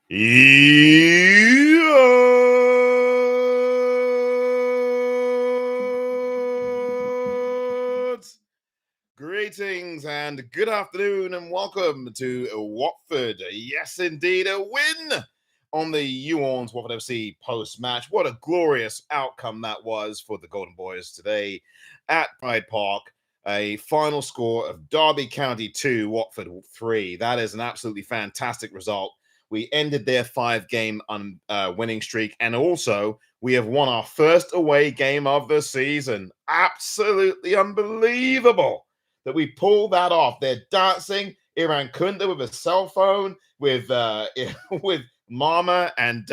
Yorns! Greetings and good afternoon and welcome to Watford. Yes, indeed, a win on the YOU ORNS Watford FC post-match. What a glorious outcome that was for the Golden Boys today at Pride Park. A final score of Derby County 2, Watford 3. That is an absolutely fantastic result. We ended their 5-game winning streak, and also we have won our first away game of the season. Absolutely unbelievable that we pulled that off. They're dancing Iran Kunda with a cell phone, with with Mama and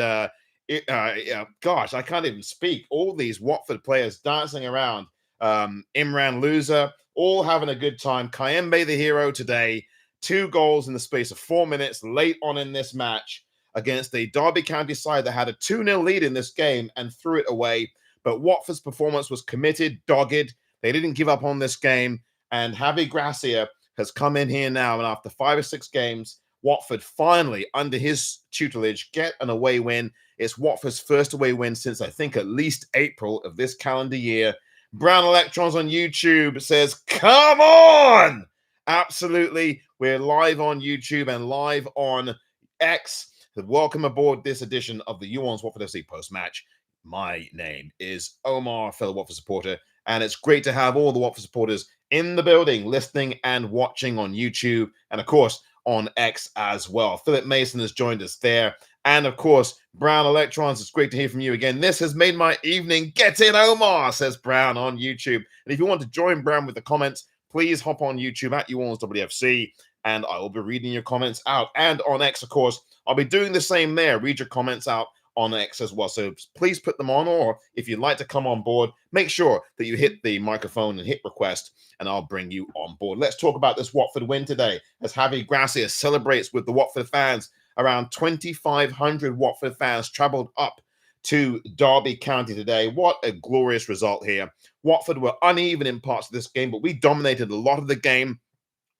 gosh, I can't even speak. All these Watford players dancing around. Imran Loser, all having a good time. Kayembe, the hero today. 2 goals in the space of 4 minutes late on in this match against a Derby County side that had a 2-0 lead in this game and threw it away. But Watford's performance was committed, dogged. They didn't give up on this game. And Javi Gracia has come in here now. And after 5 or 6 games, Watford finally, under his tutelage, get an away win. It's Watford's first away win since, I think, at least April of this calendar year. Brown Electrons on YouTube says, come on! Absolutely. We're live on YouTube and live on X. Welcome aboard this edition of the YOU ORNS Watford FC post-match. My name is Omar, fellow Watford supporter, and it's great to have all the Watford supporters in the building, listening and watching on YouTube, and of course, on X as well. Philip Mason has joined us there. And of course, Brown Electrons, it's great to hear from you again. This has made my evening. Get in, Omar, says Brown on YouTube. And if you want to join Brown with the comments, please hop on YouTube at YOU ORNS WFC, and I will be reading your comments out. And on X, of course, I'll be doing the same there. Read your comments out on X as well. So please put them on, or if you'd like to come on board, make sure that you hit the microphone and hit request, and I'll bring you on board. Let's talk about this Watford win today as Javi Gracia celebrates with the Watford fans. Around 2,500 Watford fans traveled up to Derby County today. What a glorious result here. Watford were uneven in parts of this game, but we dominated a lot of the game.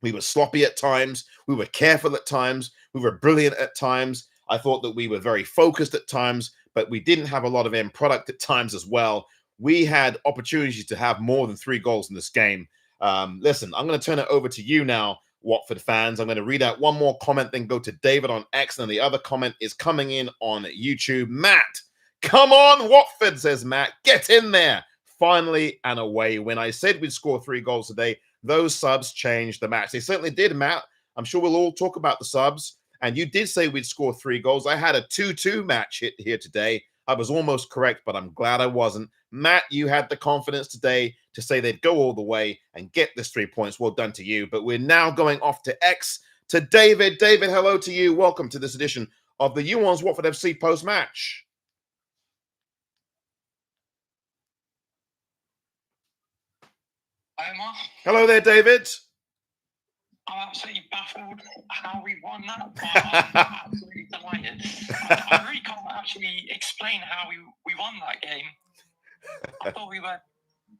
We were sloppy at times. We were careful at times. We were brilliant at times. I thought that we were very focused at times, but we didn't have a lot of end product at times as well. We had opportunities to have more than 3 goals in this game. Listen, I'm going to turn it over to you now, Watford fans. I'm going to read out one more comment, then go to David on X, and the other comment is coming in on YouTube. Matt, come on, Watford, says Matt. Get in there. Finally an away win. I said we'd score 3 goals today. Those subs changed the match. They certainly did, Matt. I'm sure we'll all talk about the subs. And you did say we'd score 3 goals. I had a 2-2 match hit here today. I was almost correct, but I'm glad I wasn't. Matt, you had the confidence today to say they'd go all the way and get this 3 points. Well done to you. But we're now going off to X to David. David, hello to you. Welcome to this edition of the YOU ORNS Watford FC post-match. Omar. Hello there, David. I'm absolutely baffled how we won that, but I'm absolutely delighted. I really can't actually explain how we won that game. I thought we were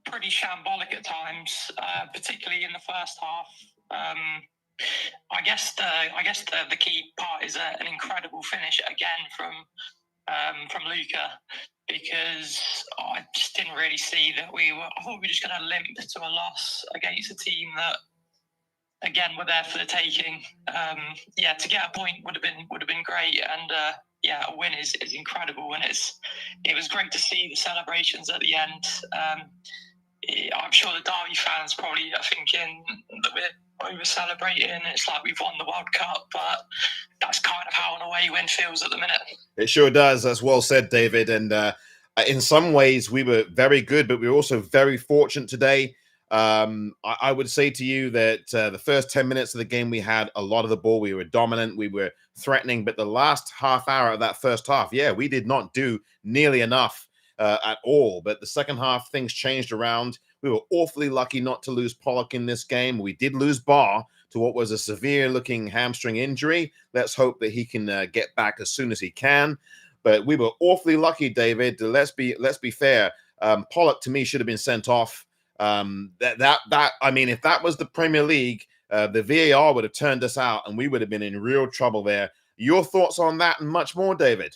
pretty shambolic at times, particularly in the first half. I guess the key part is an incredible finish again from Luca, because I just didn't really see that I thought we were just going to limp to a loss against a team that, again, we're there for the taking. To get a point would have been great, and a win is incredible, and it was great to see the celebrations at the end. I'm sure the Derby fans probably are thinking that we're over celebrating. It's like we've won the World Cup, but that's kind of how an away win feels at the minute. It sure does. That's well said, David. And in some ways, we were very good, but we were also very fortunate today. I would say to you that the first 10 minutes of the game, we had a lot of the ball. We were dominant. We were threatening. But the last half hour of that first half, we did not do nearly enough at all. But the second half, things changed around. We were awfully lucky not to lose Pollock in this game. We did lose Barr to what was a severe-looking hamstring injury. Let's hope that he can get back as soon as he can. But we were awfully lucky, David. Let's be fair. Pollock, to me, should have been sent off. I mean, if that was the Premier League, the VAR would have turned us out, and we would have been in real trouble there. Your thoughts on that and much more, David?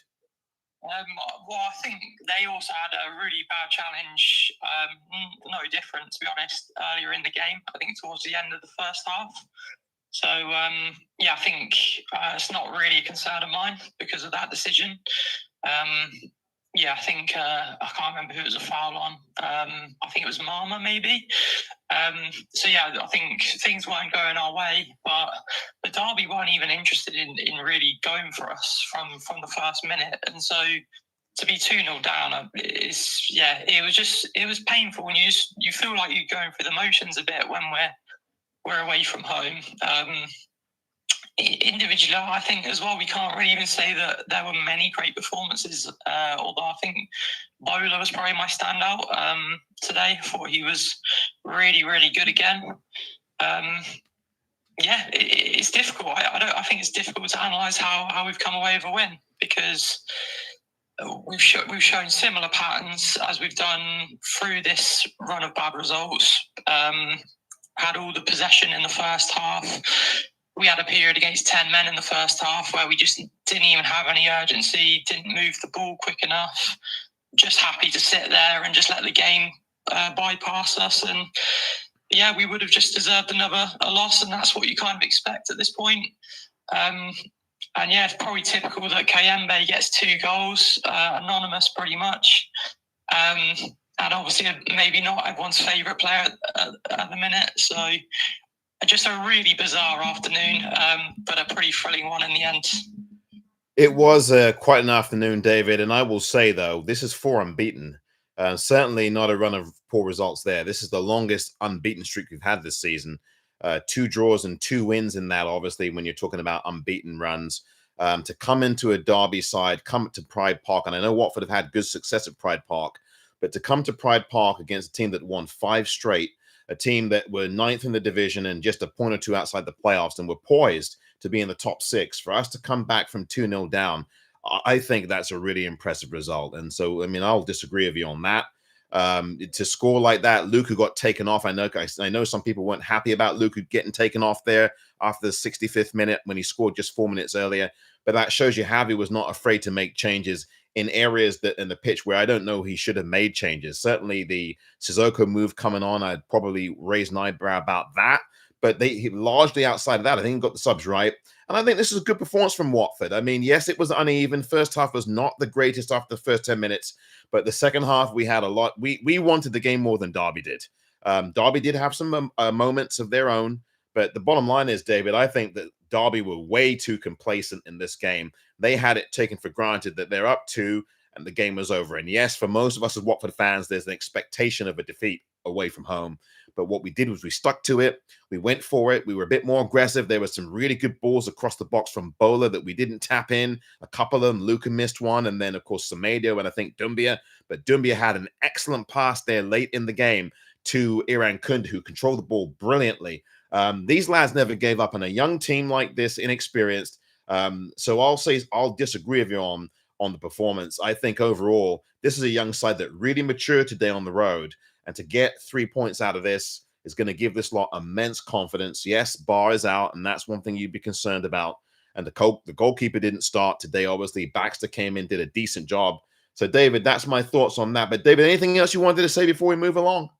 Well, I think they also had a really bad challenge, no different, to be honest, earlier in the game. I think towards the end of the first half. So, yeah, I think it's not really a concern of mine because of that decision. Yeah, I think I can't remember who it was a foul on. I think it was Mama, maybe. So yeah, I think things weren't going our way, but the Derby weren't even interested in really going for us from the first minute, and so to be 2-0 down, it was painful, and you feel like you're going through the motions a bit when we're away from home. Individually, I think as well, we can't really even say that there were many great performances, although I think Bowler was probably my standout today. I thought he was really, really good again. Yeah, it's difficult. I think it's difficult to analyse how we've come away with a win, because we've shown similar patterns as we've done through this run of bad results. Had all the possession in the first half. We had a period against 10 men in the first half where we just didn't even have any urgency, didn't move the ball quick enough, just happy to sit there and just let the game bypass us. And yeah, we would have just deserved a loss, and that's what you kind of expect at this point. And yeah, it's probably typical that Kayembe gets 2 goals, anonymous pretty much. And obviously maybe not everyone's favourite player at the minute. So just a really bizarre afternoon, but a pretty thrilling one in the end. It was quite an afternoon, David, and I will say, though, this is 4 unbeaten. Certainly not a run of poor results there. This is the longest unbeaten streak we've had this season. 2 draws and 2 wins in that, obviously, when you're talking about unbeaten runs. To come into a Derby side, come to Pride Park, and I know Watford have had good success at Pride Park, but to come to Pride Park against a team that won 5 straight, a team that were 9th in the division and just a point or 2 outside the playoffs and were poised to be in the top 6, for us to come back from 2-0 down, I think that's a really impressive result. And so, I mean, I'll disagree with you on that. To score like that, Luka got taken off. I know some people weren't happy about Luka getting taken off there after the 65th minute when he scored just 4 minutes earlier. But that shows you Javi was not afraid to make changes in areas that in the pitch where I don't know he should have made changes. Certainly the Sissoko move coming on, I'd probably raise an eyebrow about that. But he largely outside of that, I think he got the subs right. And I think this is a good performance from Watford. I mean, yes, it was uneven. First half was not the greatest after the first 10 minutes, but the second half we had a lot. We wanted the game more than Derby did. Derby did have some moments of their own, but the bottom line is, David, I think that Derby were way too complacent in this game. They had it taken for granted that they're up 2 and the game was over. And yes, for most of us as Watford fans, there's an expectation of a defeat away from home. But what we did was we stuck to it. We went for it. We were a bit more aggressive. There were some really good balls across the box from Bowler that we didn't tap in. A couple of them, Luka missed one. And then, of course, Semedo and I think Doumbia. But Doumbia had an excellent pass there late in the game to Iran Kund, who controlled the ball brilliantly. These lads never gave up on a young team like this, inexperienced. So I'll disagree with you on the performance. I think overall, this is a young side that really matured today on the road. And to get 3 points out of this is going to give this lot immense confidence. Yes, Barr is out, and that's one thing you'd be concerned about. And the goalkeeper didn't start today, obviously. Baxter came in, did a decent job. So, David, that's my thoughts on that. But, David, anything else you wanted to say before we move along?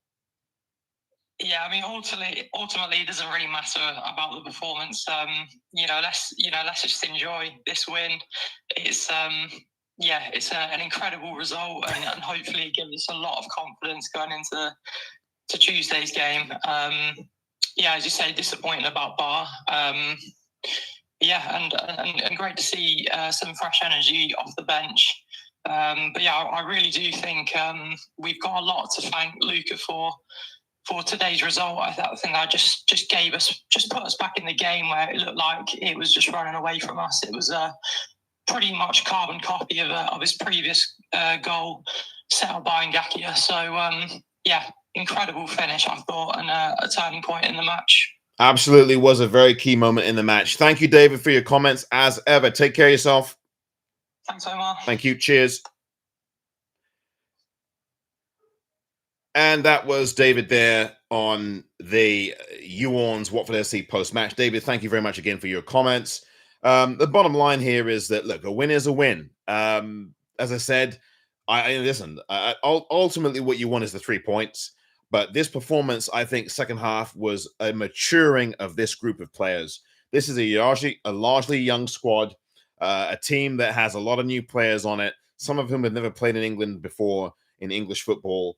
Yeah, I mean, ultimately, it doesn't really matter about the performance. Let's just enjoy this win. It's an incredible result, and hopefully it gives us a lot of confidence going into Tuesday's game. As you say, disappointing about Barr. And great to see some fresh energy off the bench. I really do think we've got a lot to thank Luka for today's result. I think that just put us back in the game where it looked like it was just running away from us. It was a pretty much carbon copy of his previous goal set up by Ngakia. So incredible finish, I thought, and a turning point in the match. Absolutely was a very key moment in the match. Thank you, David, for your comments as ever. Take care of yourself. Thanks, Omar. Thank you. Cheers. And that was David there on the YOU ORNS Watford FC post-match. David, thank you very much again for your comments. The bottom line here is that, look, a win is a win. As I said, I listen. Ultimately, what you want is the 3 points. But this performance, I think, second half was a maturing of this group of players. This is a largely young squad, a team that has a lot of new players on it. Some of whom have never played in England before in English football.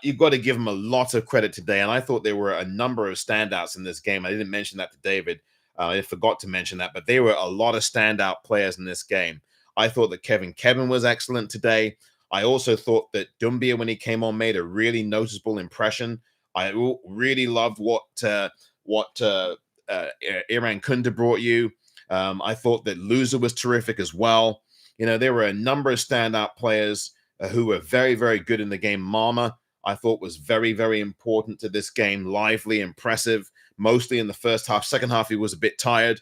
You've got to give them a lot of credit today, and I thought there were a number of standouts in this game. I didn't mention that to David. I forgot to mention that, but there were a lot of standout players in this game. I thought that Kevin was excellent today. I also thought that Dumbia, when he came on, made a really noticeable impression. I really loved what Iran Kunda brought you. I thought that Loser was terrific as well. You know, there were a number of standout players who were very, very good in the game. Mama, I thought, was very, very important to this game. Lively, impressive, mostly in the first half. Second half, he was a bit tired.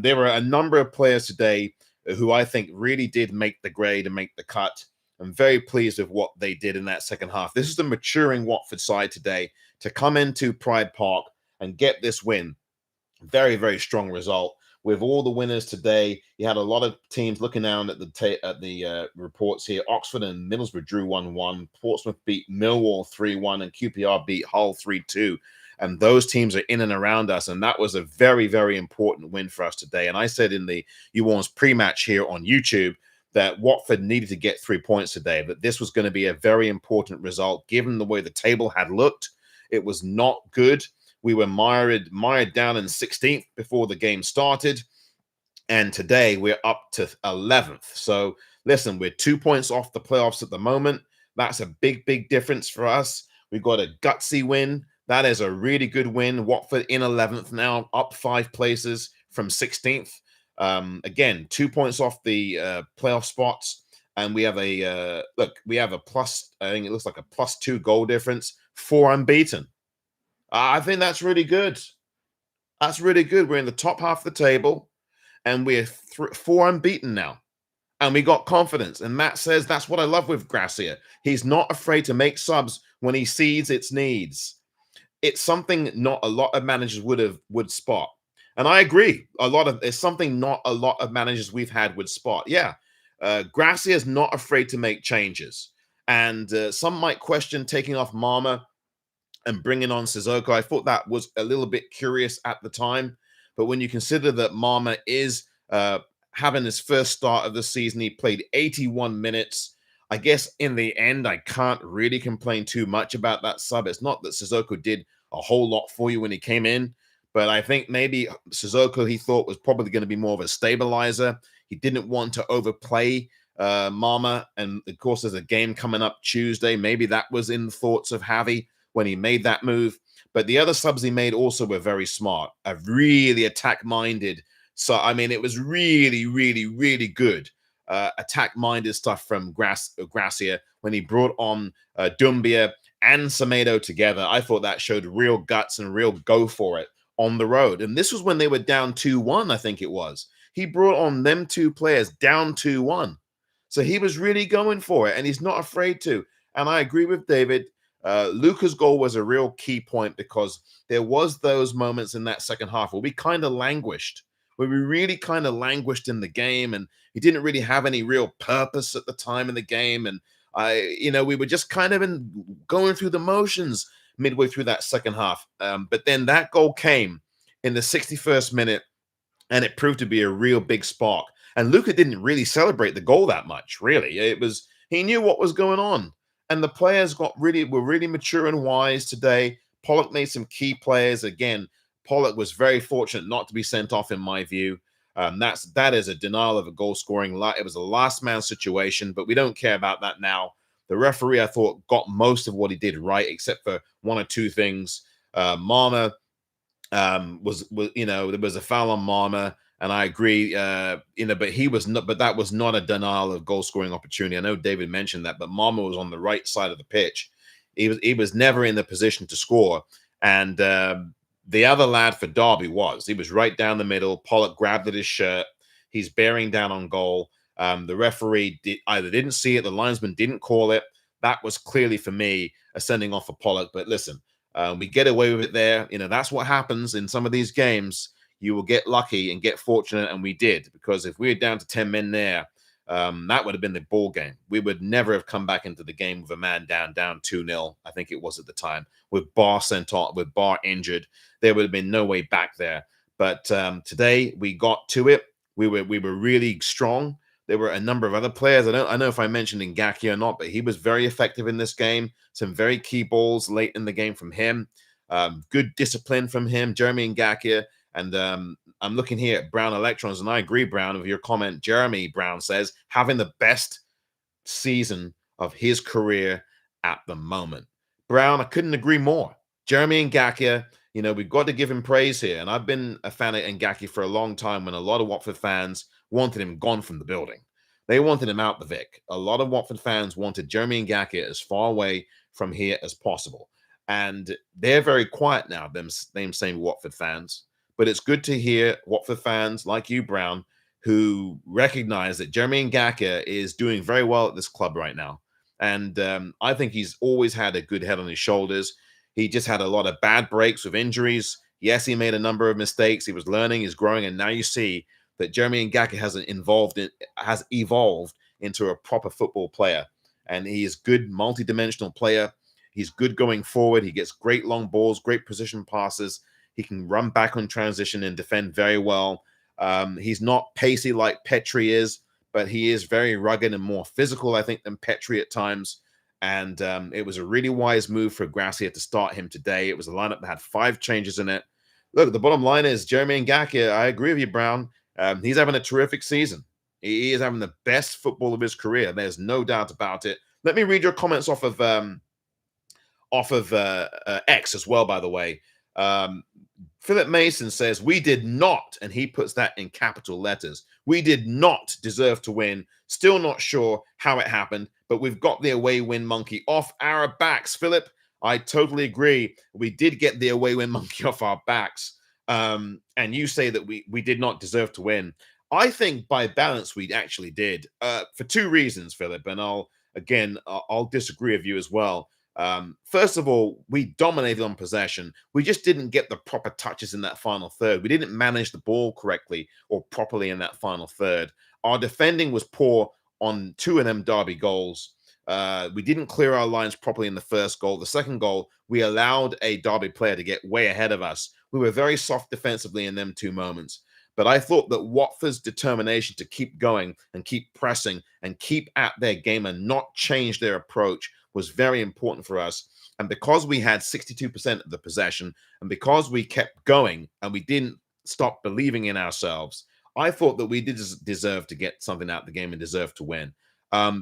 There were a number of players today who I think really did make the grade and make the cut. I'm very pleased with what they did in that second half. This is the maturing Watford side today to come into Pride Park and get this win. Very, very strong result. With all the winners today, you had a lot of teams looking down at the reports here. Oxford and Middlesbrough drew 1-1. Portsmouth beat Millwall 3-1, and QPR beat Hull 3-2. And those teams are in and around us, and that was a very, very important win for us today. And I said in the You ORNS pre-match here on YouTube that Watford needed to get 3 points today, that this was going to be a very important result, given the way the table had looked. It was not good. We were mired down in 16th before the game started. And today we're up to 11th. So listen, we're 2 points off the playoffs at the moment. That's a big, big difference for us. We got a gutsy win. That is a really good win. Watford in 11th now, up 5 places from 16th. Again, 2 points off the playoff spots. And we have we have a plus, I think it looks like a +2 goal difference, 4 unbeaten. I think that's really good. That's really good. We're in the top half of the table, and we're 4 unbeaten now. And we got confidence. And Matt says that's what I love with Gracia. He's not afraid to make subs when he sees its needs. It's something not a lot of managers would spot. And I agree. It's something not a lot of managers we've had would spot. Yeah. Gracia is not afraid to make changes. And some might question taking off Mama and bringing on Sissoko. I thought that was a little bit curious at the time. But when you consider that Mama is having his first start of the season, he played 81 minutes. I guess in the end, I can't really complain too much about that sub. It's not that Sissoko did a whole lot for you when he came in, but I think maybe Sissoko, he thought, was probably going to be more of a stabilizer. He didn't want to overplay Mama. And of course, there's a game coming up Tuesday. Maybe that was in the thoughts of Javi when he made that move. But the other subs he made also were very smart, really attack-minded. So, I mean, it was really, really, really good attack-minded stuff from Gracia when he brought on Dumbia and Semedo together. I thought that showed real guts and real go for it on the road. And this was when they were down 2-1, I think it was. He brought on them 2 players down 2-1. So he was really going for it, and he's not afraid to. And I agree with David. Luca's goal was a real key point because there was those moments in that second half where we kind of languished, where we really kind of languished in the game, and he didn't really have any real purpose at the time in the game. And we were just kind of going through the motions midway through that second half. But then that goal came in the 61st minute, and it proved to be a real big spark. And Luca didn't really celebrate the goal that much, really. He knew what was going on. And the players were really mature and wise today. Pollock made some key players. Again, Pollock was very fortunate not to be sent off, in my view. That is a denial of a goal scoring. It was a last man situation, but we don't care about that now. The referee, I thought, got most of what he did right, except for 1 or 2 things. Mama there was a foul on Mama. And I agree, but he was not. But that was not a denial of goal scoring opportunity. I know David mentioned that, but Mama was on the right side of the pitch. He was never in the position to score. And the other lad for Derby he was right down the middle. Pollock grabbed at his shirt. He's bearing down on goal. The referee either didn't see it, the linesman didn't call it. That was clearly, for me, a sending off for Pollock. But listen, we get away with it there. That's what happens in some of these games. you will get lucky and get fortunate, and we did, because if we were down to 10 men there, that would have been the ball game. We would never have come back into the game with a man down 2-0, I think it was at the time, with Barr sent off, with Barr injured. There would have been no way back there. But today we got to it. We were really strong. There were a number of other players. I don't know if I mentioned Ngakia or not, but he was very effective in this game. Some very key balls late in the game from him. Good discipline from him, Jeremy Ngakia. And I'm looking here at Brown Electrons, and I agree, Brown, with your comment. Jeremy Brown says, having the best season of his career at the moment. Brown, I couldn't agree more. Jeremy Ngakia, you know, we've got to give him praise here. And I've been a fan of Ngakia for a long time, when a lot of Watford fans wanted him gone from the building. They wanted him out the Vic. A lot of Watford fans wanted Jeremy Ngakia as far away from here as possible. And they're very quiet now, them same Watford fans. But it's good to hear Watford fans like you, Brown, who recognize that Jeremy Ngakia is doing very well at this club right now. And I think he's always had a good head on his shoulders. He just had a lot of bad breaks with injuries. Yes, he made a number of mistakes. He was learning, he's growing, and now you see that Jeremy Ngakia has evolved into a proper football player. And he is good, multi-dimensional player. He's good going forward. He gets great long balls, great position passes. He can run back on transition and defend very well. He's not pacey like Petrie is, but he is very rugged and more physical, I think, than Petrie at times. And it was a really wise move for Gracia to start him today. It was a lineup that had 5 changes in it. Look, the bottom line is Jeremy Ngakia, I agree with you, Brown. He's having a terrific season. He is having the best football of his career. There's no doubt about it. Let me read your comments off of X as well, by the way. Philip Mason says, we did not, and he puts that in capital letters, we did not deserve to win. Still not sure how it happened, but we've got the away win monkey off our backs. Philip, I totally agree. We did get the away win monkey off our backs. And you say that we did not deserve to win. I think by balance, we actually did, for 2 reasons, Philip, and I'll disagree with you as well. First of all, we dominated on possession. We just didn't get the proper touches in that final third. We didn't manage the ball correctly or properly in that final third. Our defending was poor on 2 of them Derby goals. We didn't clear our lines properly in the first goal. The second goal, we allowed a Derby player to get way ahead of us. We were very soft defensively in them 2 moments. But I thought that Watford's determination to keep going and keep pressing and keep at their game and not change their approach was very important for us. And because we had 62% of the possession, and because we kept going and we didn't stop believing in ourselves, I thought that we did deserve to get something out of the game and deserve to win.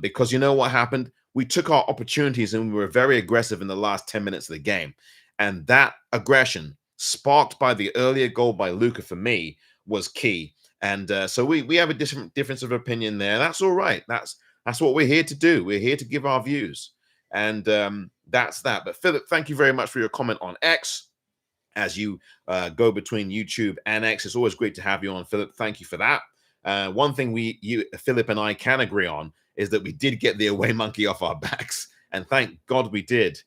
Because you know what happened? We took our opportunities and we were very aggressive in the last 10 minutes of the game. And that aggression, sparked by the earlier goal by Luca, for me, was key. And so we have a difference of opinion there. That's all right. That's what we're here to do. We're here to give our views. And that's that. But Philip, thank you very much for your comment on X. As you go between YouTube and X, it's always great to have you on, Philip. Thank you for that. One thing Philip and I can agree on is that we did get the away monkey off our backs. And thank God we did,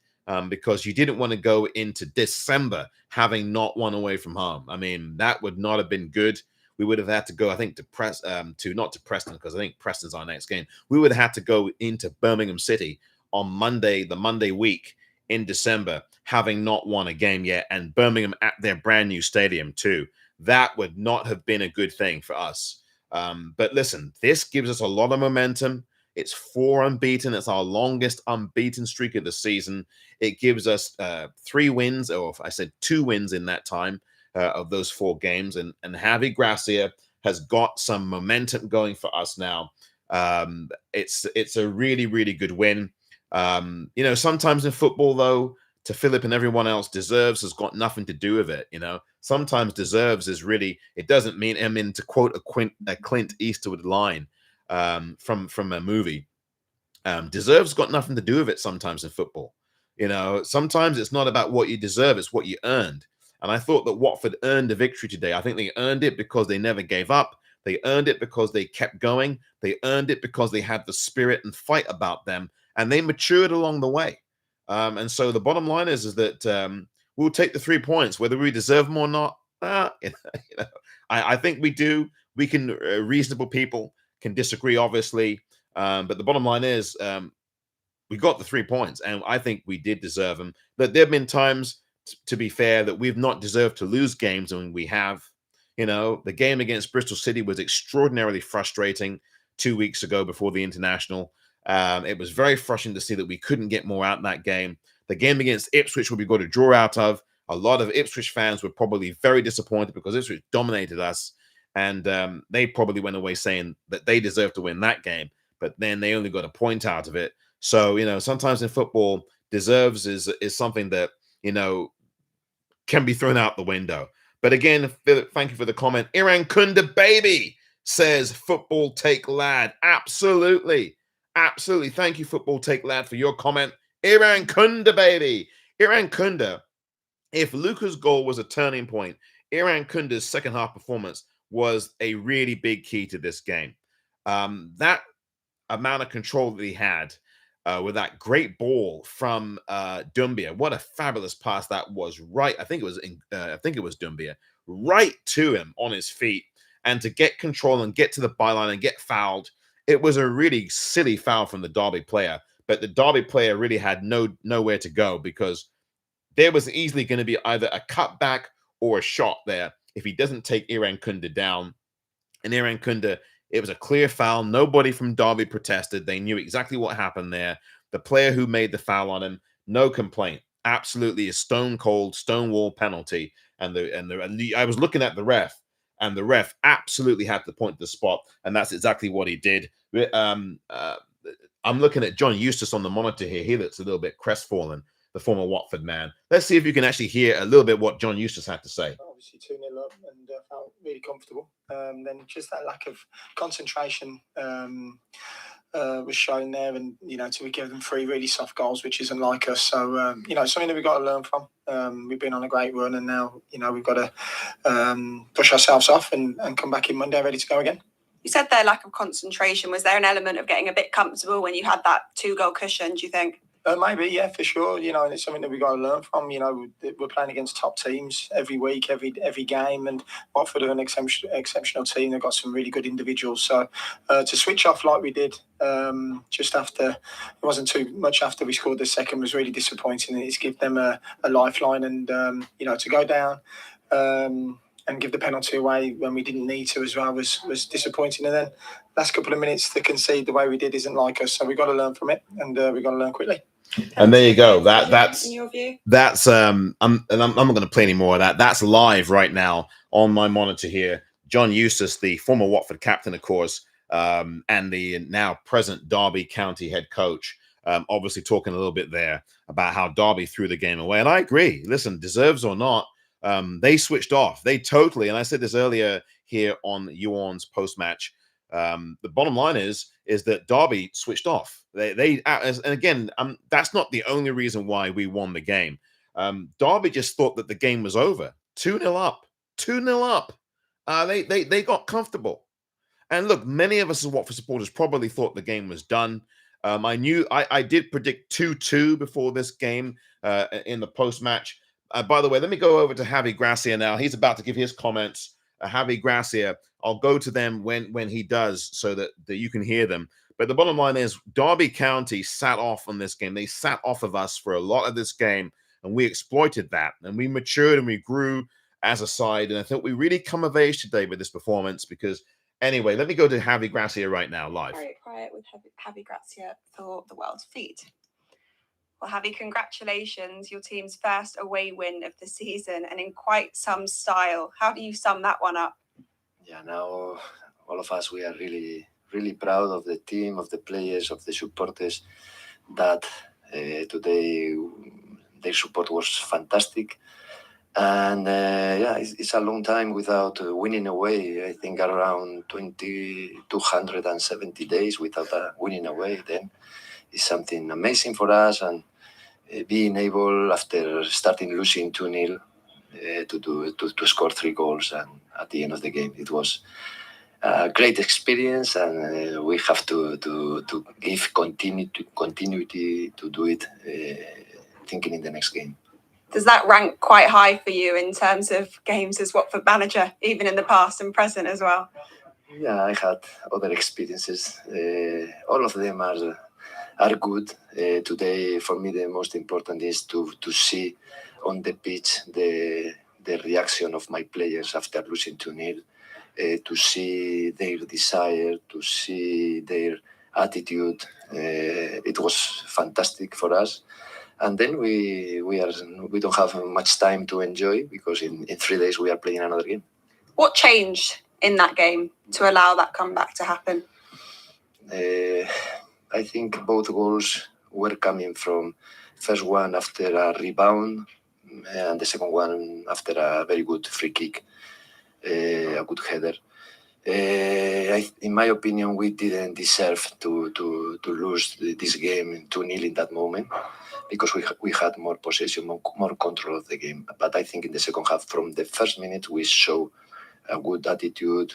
because you didn't want to go into December having not won away from home. I mean, that would not have been good. We would have had to go, I think, not to Preston, because I think Preston's our next game. We would have had to go into Birmingham City on Monday, the Monday week in December, having not won a game yet, and Birmingham at their brand new stadium too. That would not have been a good thing for us. But listen, this gives us a lot of momentum. It's 4 unbeaten. It's our longest unbeaten streak of the season. It gives us 3 wins, or if I said 2 wins in that time of those 4 games. And Javi Gracia has got some momentum going for us now. It's a really, really good win. You know, sometimes in football, though, to Philip and everyone else, deserves has got nothing to do with it. You know, sometimes deserves is really, it doesn't mean, I mean, to quote a Clint Eastwood line from a movie, deserves got nothing to do with it sometimes in football. You know, sometimes it's not about what you deserve, it's what you earned. And I thought that Watford earned a victory today. I think they earned it because they never gave up. They earned it because they kept going. They earned it because they had the spirit and fight about them. And they matured along the way. And so the bottom line is that we'll take the 3 points, whether we deserve them or not. I think we do. We can, reasonable people can disagree, obviously. But the bottom line is, we got the 3 points, and I think we did deserve them. But there have been times, to be fair, that we've not deserved to lose games, and we have. The game against Bristol City was extraordinarily frustrating 2 weeks ago before the international. It was very frustrating to see that we couldn't get more out in that game. The game against Ipswich, where we got a draw out of, a lot of Ipswich fans were probably very disappointed because Ipswich dominated us, and they probably went away saying that they deserved to win that game, but then they only got a point out of it. So, sometimes in football, deserves is something that, can be thrown out the window. But again, thank you for the comment. Iran Kunda Baby says, football take lad. Absolutely. Absolutely. Thank you, football take lad, for your comment. Iran Kunda Baby. Iran Kunda, if Luca's goal was a turning point, Iran Kunda's second half performance was a really big key to this game. That amount of control that he had, with that great ball from Dumbia. What a fabulous pass that was! Right, I think it was Dumbia, right to him on his feet, and to get control and get to the byline and get fouled. It was a really silly foul from the Derby player, but the Derby player really had nowhere to go, because there was easily going to be either a cutback or a shot there if he doesn't take Iran Kunda down. And Iran Kunda, it was a clear foul. Nobody from Derby protested. They knew exactly what happened there. The player who made the foul on him, no complaint. Absolutely a stone cold, stonewall penalty. And I was looking at the ref, and the ref absolutely had to point to the spot, and that's exactly what he did. I'm looking at John Eustace on the monitor here. He looks a little bit crestfallen, the former Watford man. Let's see if you can actually hear a little bit what John Eustace had to say. Obviously 2-0 up, and felt really comfortable. Then just that lack of concentration was shown there, and to we give them 3 really soft goals, which isn't like us. So something that we've got to learn from. We've been on a great run, and now we've got to push ourselves off and come back in Monday ready to go again. You said their lack of concentration. Was there an element of getting a bit comfortable when you had that 2-goal cushion, do you think? Maybe, yeah, for sure. And it's something that we've got to learn from. We're playing against top teams every week, every game, and Watford are an exceptional team. They've got some really good individuals. So to switch off like we did just after, it wasn't too much after we scored the second, was really disappointing. It's given them a lifeline, and to go down and give the penalty away when we didn't need to as well was disappointing. And then last couple of minutes to concede the way we did isn't like us. So we've got to learn from it, and we've got to learn quickly. And there you go. That's in your view. That's I'm not going to play any more of that. That's live right now on my monitor here. John Eustace, the former Watford captain, of course, and the now present Derby County head coach, obviously talking a little bit there about how Derby threw the game away. And I agree. Listen, deserves or not, they switched off. They totally. And I said this earlier here on YOU ORNS post match. The bottom line is that Derby switched off. And again, that's not the only reason why we won the game. Derby just thought that the game was over. 2-0 up. 2-0 up. They got comfortable. And look, many of us as Watford supporters probably thought the game was done. I did predict 2-2 before this game in the post match. By the way, let me go over to Javi Gracia now. He's about to give his comments. Javi Gracia, I'll go to them when he does, so that you can hear them. But the bottom line is Derby County sat off on this game. They sat off of us for a lot of this game, and we exploited that. And we matured and we grew as a side. And I think we really come of age today with this performance, because anyway, let me go to Javi Gracia right now, live. Very quiet with Javi Gracia for the world feed. Well, Javi, congratulations. Your team's first away win of the season, and in quite some style. How do you sum that one up? Yeah, now all of us, we are really, really proud of the team, of the players, of the supporters, that today their support was fantastic. And it's a long time without winning away. I think around 270 days without winning away. Then it's something amazing for us, and being able, after starting losing 2-0, to score 3 goals, and at the end of the game, it was a great experience, and we have to give continuity to do it, thinking in the next game. Does that rank quite high for you in terms of games as Watford manager, even in the past and present as well? Yeah, I had other experiences. All of them are good. Today, for me, the most important is to see on the pitch the reaction of my players after losing 2-0, to see their desire, to see their attitude. It was fantastic for us. And then we don't have much time to enjoy because in 3 days we are playing another game. What changed in that game to allow that comeback to happen? I think both goals were coming from first one after a rebound and the second one after a very good free kick, a good header. In my opinion, we didn't deserve to lose this game 2-0 in that moment because we had more possession, more control of the game. But I think in the second half, from the first minute, we show a good attitude,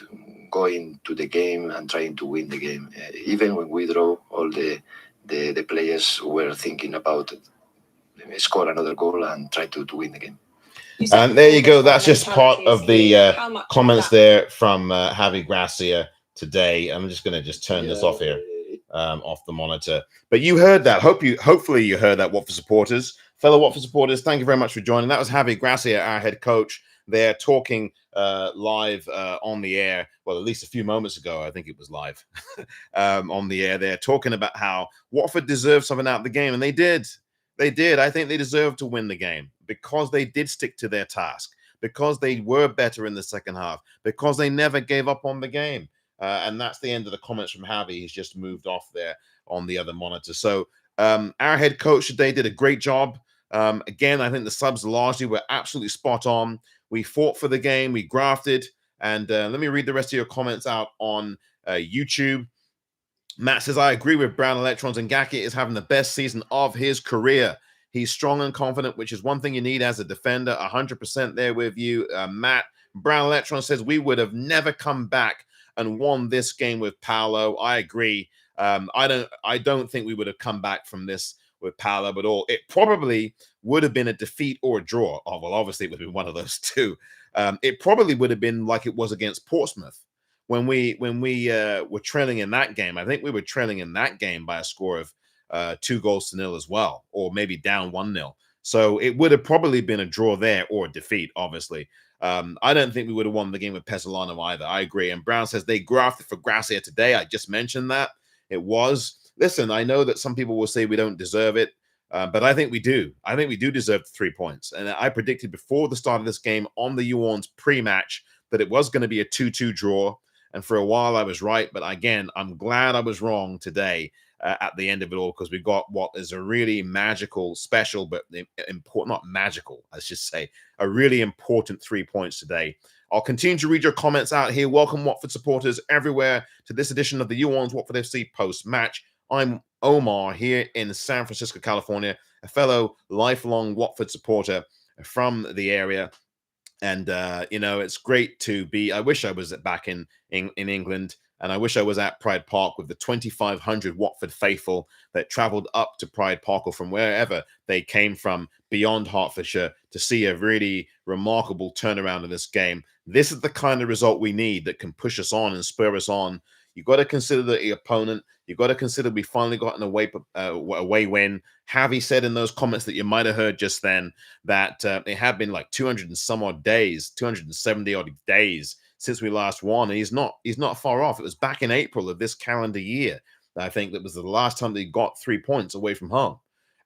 going to the game and trying to win the game. Even when we draw, all the players were thinking about score another goal and try to win the game. And there you go. That's just part of the comments there from Javi Gracia today. I'm just going to turn this off here, off the monitor. But you heard that. Hopefully you heard that, Watford supporters. Fellow Watford supporters, thank you very much for joining. That was Javi Gracia, our head coach. They're talking live on the air. Well, at least a few moments ago, I think it was live on the air. They're talking about how Watford deserved something out of the game, and they did. They did. I think they deserved to win the game because they did stick to their task, because they were better in the second half, because they never gave up on the game. And that's the end of the comments from Javi. He's just moved off there on the other monitor. So our head coach today did a great job. Again, I think the subs largely were absolutely spot on. We fought for the game. We grafted. And let me read the rest of your comments out on YouTube. Matt says, I agree with Brown Electrons, and Ngaki is having the best season of his career. He's strong and confident, which is one thing you need as a defender. 100% there with you, Matt. Brown Electron says, we would have never come back and won this game with Paolo. I agree. I don't think we would have come back from this with Paolo at all. It probably would have been a defeat or a draw. Oh, well, obviously it would have been one of those two. It probably would have been like it was against Portsmouth. When we were trailing in that game. I think we were trailing in that game by a score of 2-0 as well, or maybe down 1-0. So it would have probably been a draw there or a defeat, obviously. I don't think we would have won the game with Pesolano either. I agree. And Brown says they grafted for Gracia today. I just mentioned that. It was. Listen, I know that some people will say we don't deserve it, but I think we do. I think we do deserve the 3 points. And I predicted before the start of this game on the YOU ORNS pre-match that it was going to be a 2-2 draw. And for a while, I was right. But again, I'm glad I was wrong today at the end of it all, because we got what is a really magical, special, but important, not magical, I should say, a really important 3 points today. I'll continue to read your comments out here. Welcome, Watford supporters everywhere, to this edition of the YOU ORNS Watford FC post-match. I'm Omar here in San Francisco, California, a fellow lifelong Watford supporter from the area. And, you know, it's great to be. I wish I was back in England, and I wish I was at Pride Park with the 2,500 Watford faithful that traveled up to Pride Park or from wherever they came from beyond Hertfordshire to see a really remarkable turnaround in this game. This is the kind of result we need that can push us on and spur us on. You've got to consider the opponent. You've got to consider we finally got an away win. Javi said in those comments that you might have heard just then that it had been like 200 and some odd days, 270 odd days since we last won. And he's not far off. It was back in April of this calendar year. I think that was the last time they got 3 points away from home.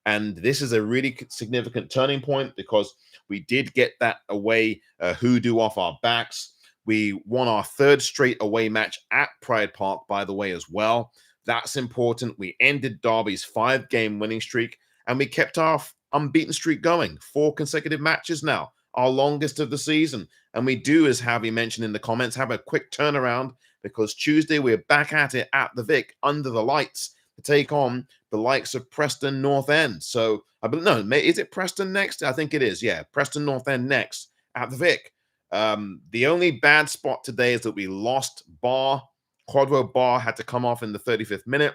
And this is a really significant turning point because we did get that away hoodoo off our backs. We won our 3rd straight away match at Pride Park, by the way, as well. That's important. We ended Derby's 5-game winning streak, and we kept our unbeaten streak going. 4 consecutive matches now, our longest of the season. And we do, as Javi mentioned in the comments, have a quick turnaround because Tuesday we're back at it at the Vic under the lights to take on the likes of Preston North End. So, no, is it Preston next? I think it is. Yeah, Preston North End next at the Vic. The only bad spot today is that we lost Barr. Quadro Barr had to come off in the 35th minute.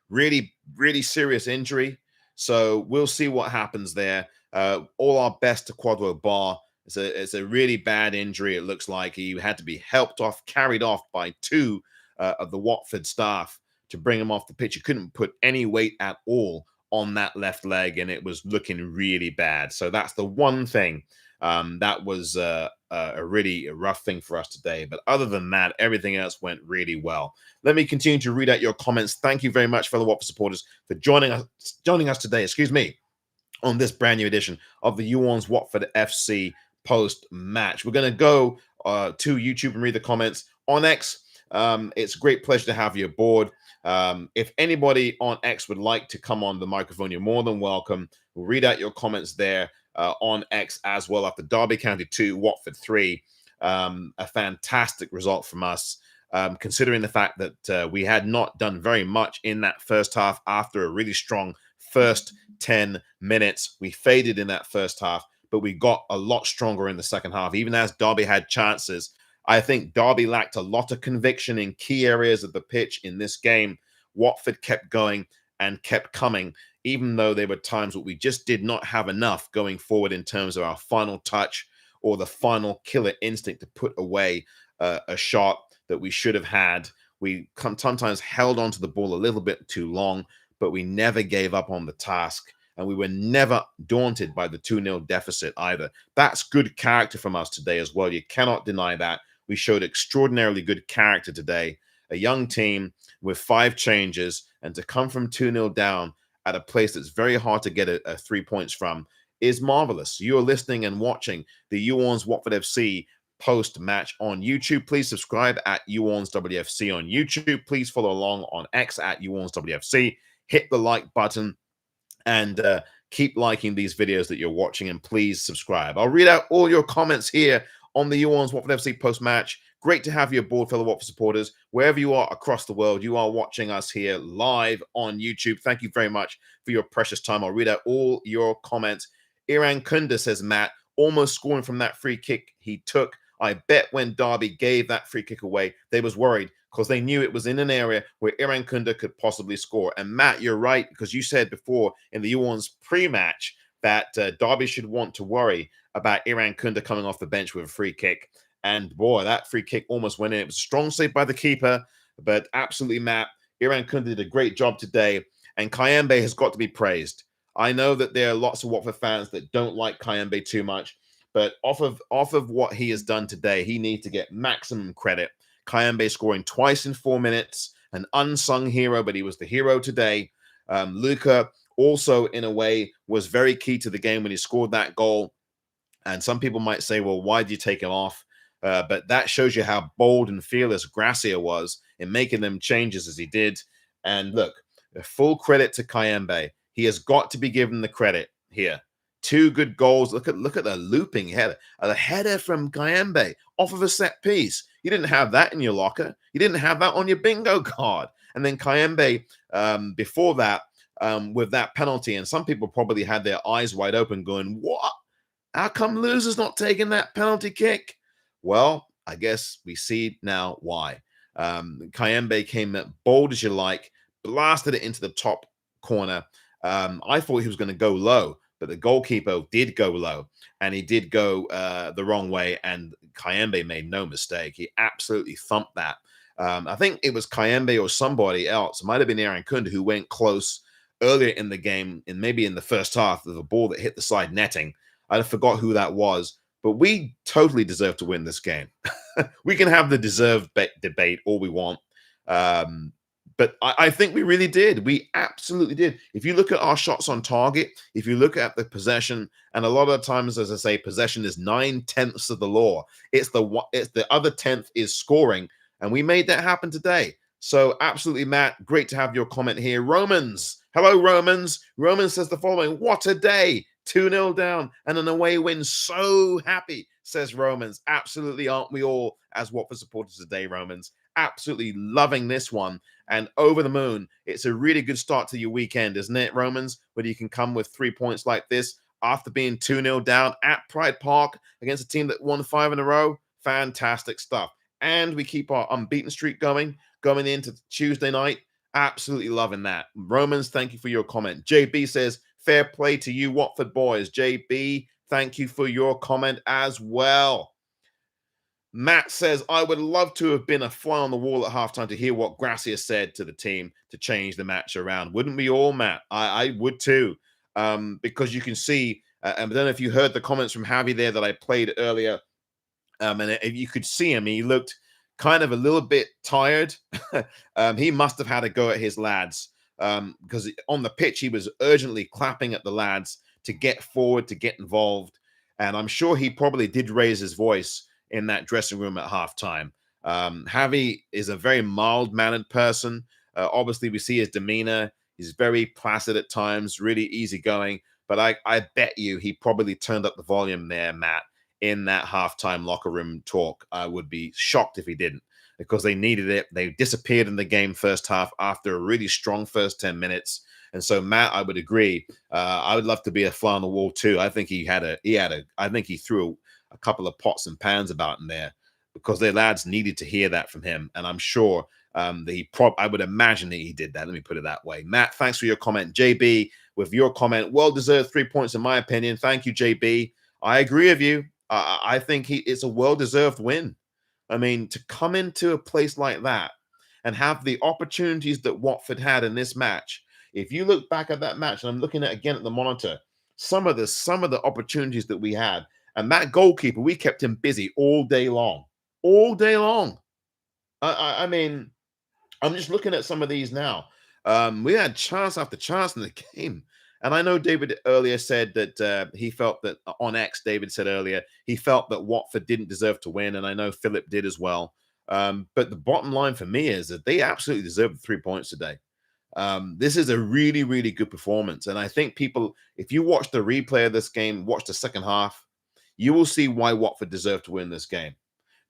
Really, really serious injury. So we'll see what happens there. All our best to Quadro Bar. It's a really bad injury. It looks like he had to be helped off, carried off by two of the Watford staff to bring him off the pitch. He couldn't put any weight at all on that left leg, and it was looking really bad. So that's the one thing that was a really rough thing for us today. But other than that, everything else went really well. Let me continue to read out your comments. Thank you very much, fellow Watford supporters, for joining us today. Excuse me, on this brand new edition of the YOU ORNS Watford FC post match. We're going to go to YouTube and read the comments on X. It's a great pleasure to have you aboard. If anybody on X would like to come on the microphone, you're more than welcome. We'll read out your comments there on X as well. After Derby County 2, Watford 3, a fantastic result from us, considering the fact that we had not done very much in that first half after a really strong first 10 minutes. We faded in that first half, but we got a lot stronger in the second half. Even as Derby had chances, I think Derby lacked a lot of conviction in key areas of the pitch in this game. Watford kept going and kept coming, even though there were times where we just did not have enough going forward in terms of our final touch or the final killer instinct to put away a shot that we should have had. We sometimes held onto the ball a little bit too long, but we never gave up on the task. And we were never daunted by the 2-0 deficit either. That's good character from us today as well. You cannot deny that. We showed extraordinarily good character today. A young team with 5 changes, and to come from 2-0 down at a place that's very hard to get a 3 points from is marvelous. You are listening and watching the YOU ORNS Watford FC post-match on YouTube. Please subscribe at YOU ORNS WFC on YouTube. Please follow along on X at YOU ORNS WFC. Hit the like button and keep liking these videos that you're watching, and please subscribe. I'll read out all your comments here on the YOU ORNS Watford FC post-match. Great to have you aboard, fellow Watford supporters. Wherever you are across the world, you are watching us here live on YouTube. Thank you very much for your precious time. I'll read out all your comments. Iran Kunda says, Matt, almost scoring from that free kick he took. I bet when Derby gave that free kick away, they was worried because they knew it was in an area where Iran Kunda could possibly score. And Matt, you're right, because you said before in the YOU ORNS pre-match that Derby should want to worry about Iran Kunda coming off the bench with a free kick. And boy, that free kick almost went in. It was a strong save by the keeper, but absolutely, Matt, Iran Kunda did a great job today, and Kayembe has got to be praised. I know that there are lots of Watford fans that don't like Kayembe too much, but off of what he has done today, he needs to get maximum credit. Kayembe scoring twice in 4 minutes, an unsung hero, but he was the hero today. Luca also, in a way, was very key to the game when he scored that goal. And some people might say, well, why did you take him off? But that shows you how bold and fearless Gracia was in making them changes as he did. And look, full credit to Kayembe. He has got to be given the credit here. 2 good goals. Look at the looping header. The header from Kayembe off of a set piece. You didn't have that in your locker. You didn't have that on your bingo card. And then Kayembe, before that, with that penalty, and some people probably had their eyes wide open going, what? How come Loser's not taking that penalty kick? Well, I guess we see now why. Kayembe came bold as you like, blasted it into the top corner. I thought he was going to go low, but the goalkeeper did go low, and he did go the wrong way, and Kayembe made no mistake. He absolutely thumped that. I think it was Kayembe or somebody else. It might have been Aaron Kunda who went close earlier in the game, and maybe in the first half, of a ball that hit the side netting. I forgot who that was, but we totally deserve to win this game. We can have the deserved debate all we want. But I think we really did. We absolutely did. If you look at our shots on target, if you look at the possession, and a lot of times, as I say, possession is 9/10 of the law. It's the other 10th is scoring, and we made that happen today. So absolutely, Matt, great to have your comment here. Romans, hello, Romans. Romans says the following: what a day! 2-0 down and an away win. So happy, says Romans. Absolutely, aren't we all as Watford supporters today, Romans? Absolutely loving this one and over the moon. It's a really good start to your weekend, isn't it, Romans? Where you can come with 3 points like this after being 2-0 down at Pride Park against a team that won 5 in a row. Fantastic stuff. And we keep our unbeaten streak going into Tuesday night. Absolutely loving that. Romans, thank you for your comment. JB says, Fair play to you, Watford boys. JB, thank you for your comment as well. Matt says, I would love to have been a fly on the wall at halftime to hear what Gracia said to the team to change the match around. Wouldn't we all, Matt? I would too, because you can see, I don't know if you heard the comments from Javi there that I played earlier, and if you could see him, he looked kind of a little bit tired. He must have had a go at his lads, because on the pitch, he was urgently clapping at the lads to get forward, to get involved. And I'm sure he probably did raise his voice in that dressing room at halftime. Javi is a very mild-mannered person. Obviously, we see his demeanor. He's very placid at times, really easygoing. But I bet you he probably turned up the volume there, Matt, in that halftime locker room talk. I would be shocked if he didn't, because they needed it. They disappeared in the game first half after a really strong first 10 minutes. And so, Matt, I would agree. I would love to be a fly on the wall too. I think I think he threw a couple of pots and pans about in there, because their lads needed to hear that from him. And I'm sure that I would imagine that he did that. Let me put it that way. Matt, thanks for your comment. JB, with your comment, well-deserved 3 points in my opinion. Thank you, JB. I agree with you. I think it's a well-deserved win. I mean, to come into a place like that and have the opportunities that Watford had in this match. If you look back at that match, and I'm looking at again at the monitor, some of the opportunities that we had, and that goalkeeper, we kept him busy all day long. All day long. I mean, I'm just looking at some of these now. We had chance after chance in the game. And I know David earlier said that he felt that on X, David said earlier, he felt that Watford didn't deserve to win. And I know Philip did as well. But the bottom line for me is that they absolutely deserve the 3 points today. This is a really, really good performance. And I think people, if you watch the replay of this game, watch the second half, you will see why Watford deserved to win this game.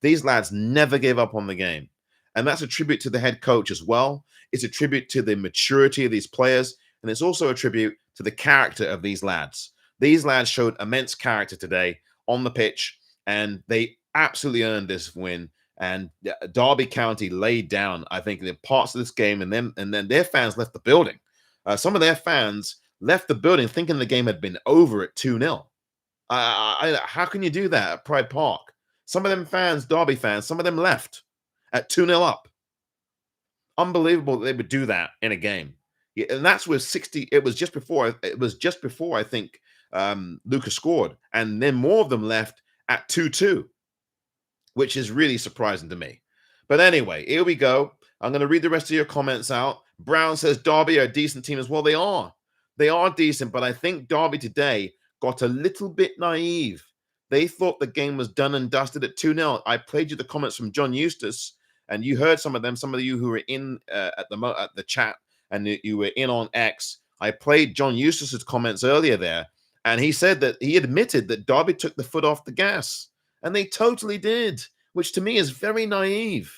These lads never gave up on the game. And that's a tribute to the head coach as well. It's a tribute to the maturity of these players. And it's also a tribute to the character of these lads. These lads showed immense character today on the pitch, and they absolutely earned this win. And Derby County laid down, I think, the parts of this game, and then their fans left the building. Some of their fans left the building thinking the game had been over at 2-0. How can you do that at Pride Park? Some of them fans, Derby fans, some of them left at 2-0 up. Unbelievable that they would do that in a game. Yeah, and that's with 60. It was just before I think Lucas scored, and then more of them left at 2-2, which is really surprising to me. But anyway, here we go. I'm going to read the rest of your comments out. Brown says Derby are a decent team as well. They are. They are decent, but I think Derby today got a little bit naive. They thought the game was done and dusted at 2-0. I played you the comments from John Eustace, and you heard some of them. Some of you who were in at the chat, and you were in on X. I played John Eustace's comments earlier there, and he said that he admitted that Derby took the foot off the gas, and they totally did, which to me is very naive.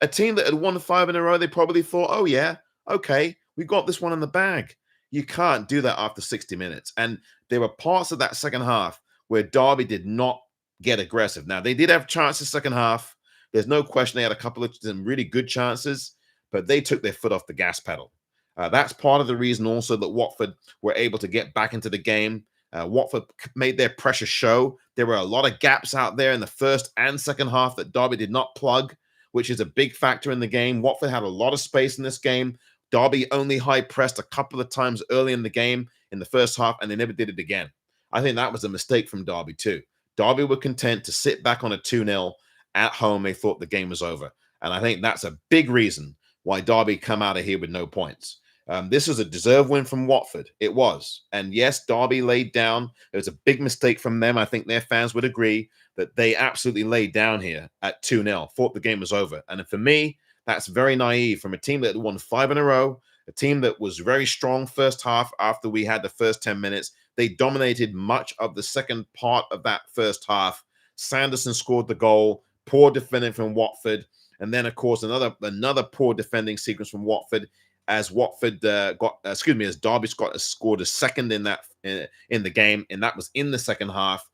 A team that had won 5 in a row, they probably thought, oh yeah, okay, we got this one in the bag. You can't do that after 60 minutes. And there were parts of that second half where Derby did not get aggressive. Now, they did have chances second half. There's no question they had a couple of some really good chances, but they took their foot off the gas pedal. That's part of the reason also that Watford were able to get back into the game. Watford made their pressure show. There were a lot of gaps out there in the first and second half that Derby did not plug, which is a big factor in the game. Watford had a lot of space in this game. Derby only high pressed a couple of times early in the game in the first half, and they never did it again. I think that was a mistake from Derby too. Derby were content to sit back on a 2-0 at home. They thought the game was over. And I think that's a big reason why Derby come out of here with no points. This was a deserved win from Watford. It was. And yes, Derby laid down. It was a big mistake from them. I think their fans would agree that they absolutely laid down here at 2-0, thought the game was over. And for me, that's very naive from a team that had won 5 in a row, a team that was very strong first half after we had the first 10 minutes. They dominated much of the second part of that first half. Sanderson scored the goal, poor defending from Watford. And then, of course, another poor defending sequence from Watford as as Derby scored a second in the game, and that was in the second half.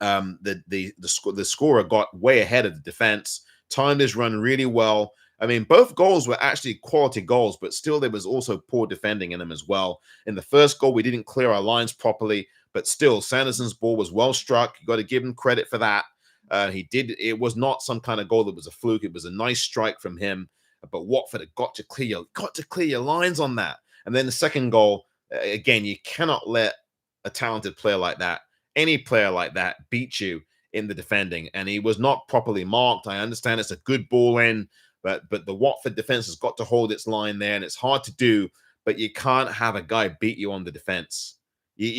The scorer got way ahead of the defense, timed his run really well, I mean, both goals were actually quality goals, but still there was also poor defending in them as well. In the first goal, we didn't clear our lines properly, but still Sanderson's ball was well struck. You got to give him credit for that. He did. It was not some kind of goal that was a fluke. It was a nice strike from him. But Watford had got to clear your lines on that. And then the second goal, again, you cannot let a talented player like that, any player like that, beat you in the defending. And he was not properly marked. I understand it's a good ball in, but the Watford defense has got to hold its line there, and it's hard to do. But you can't have a guy beat you on the defense.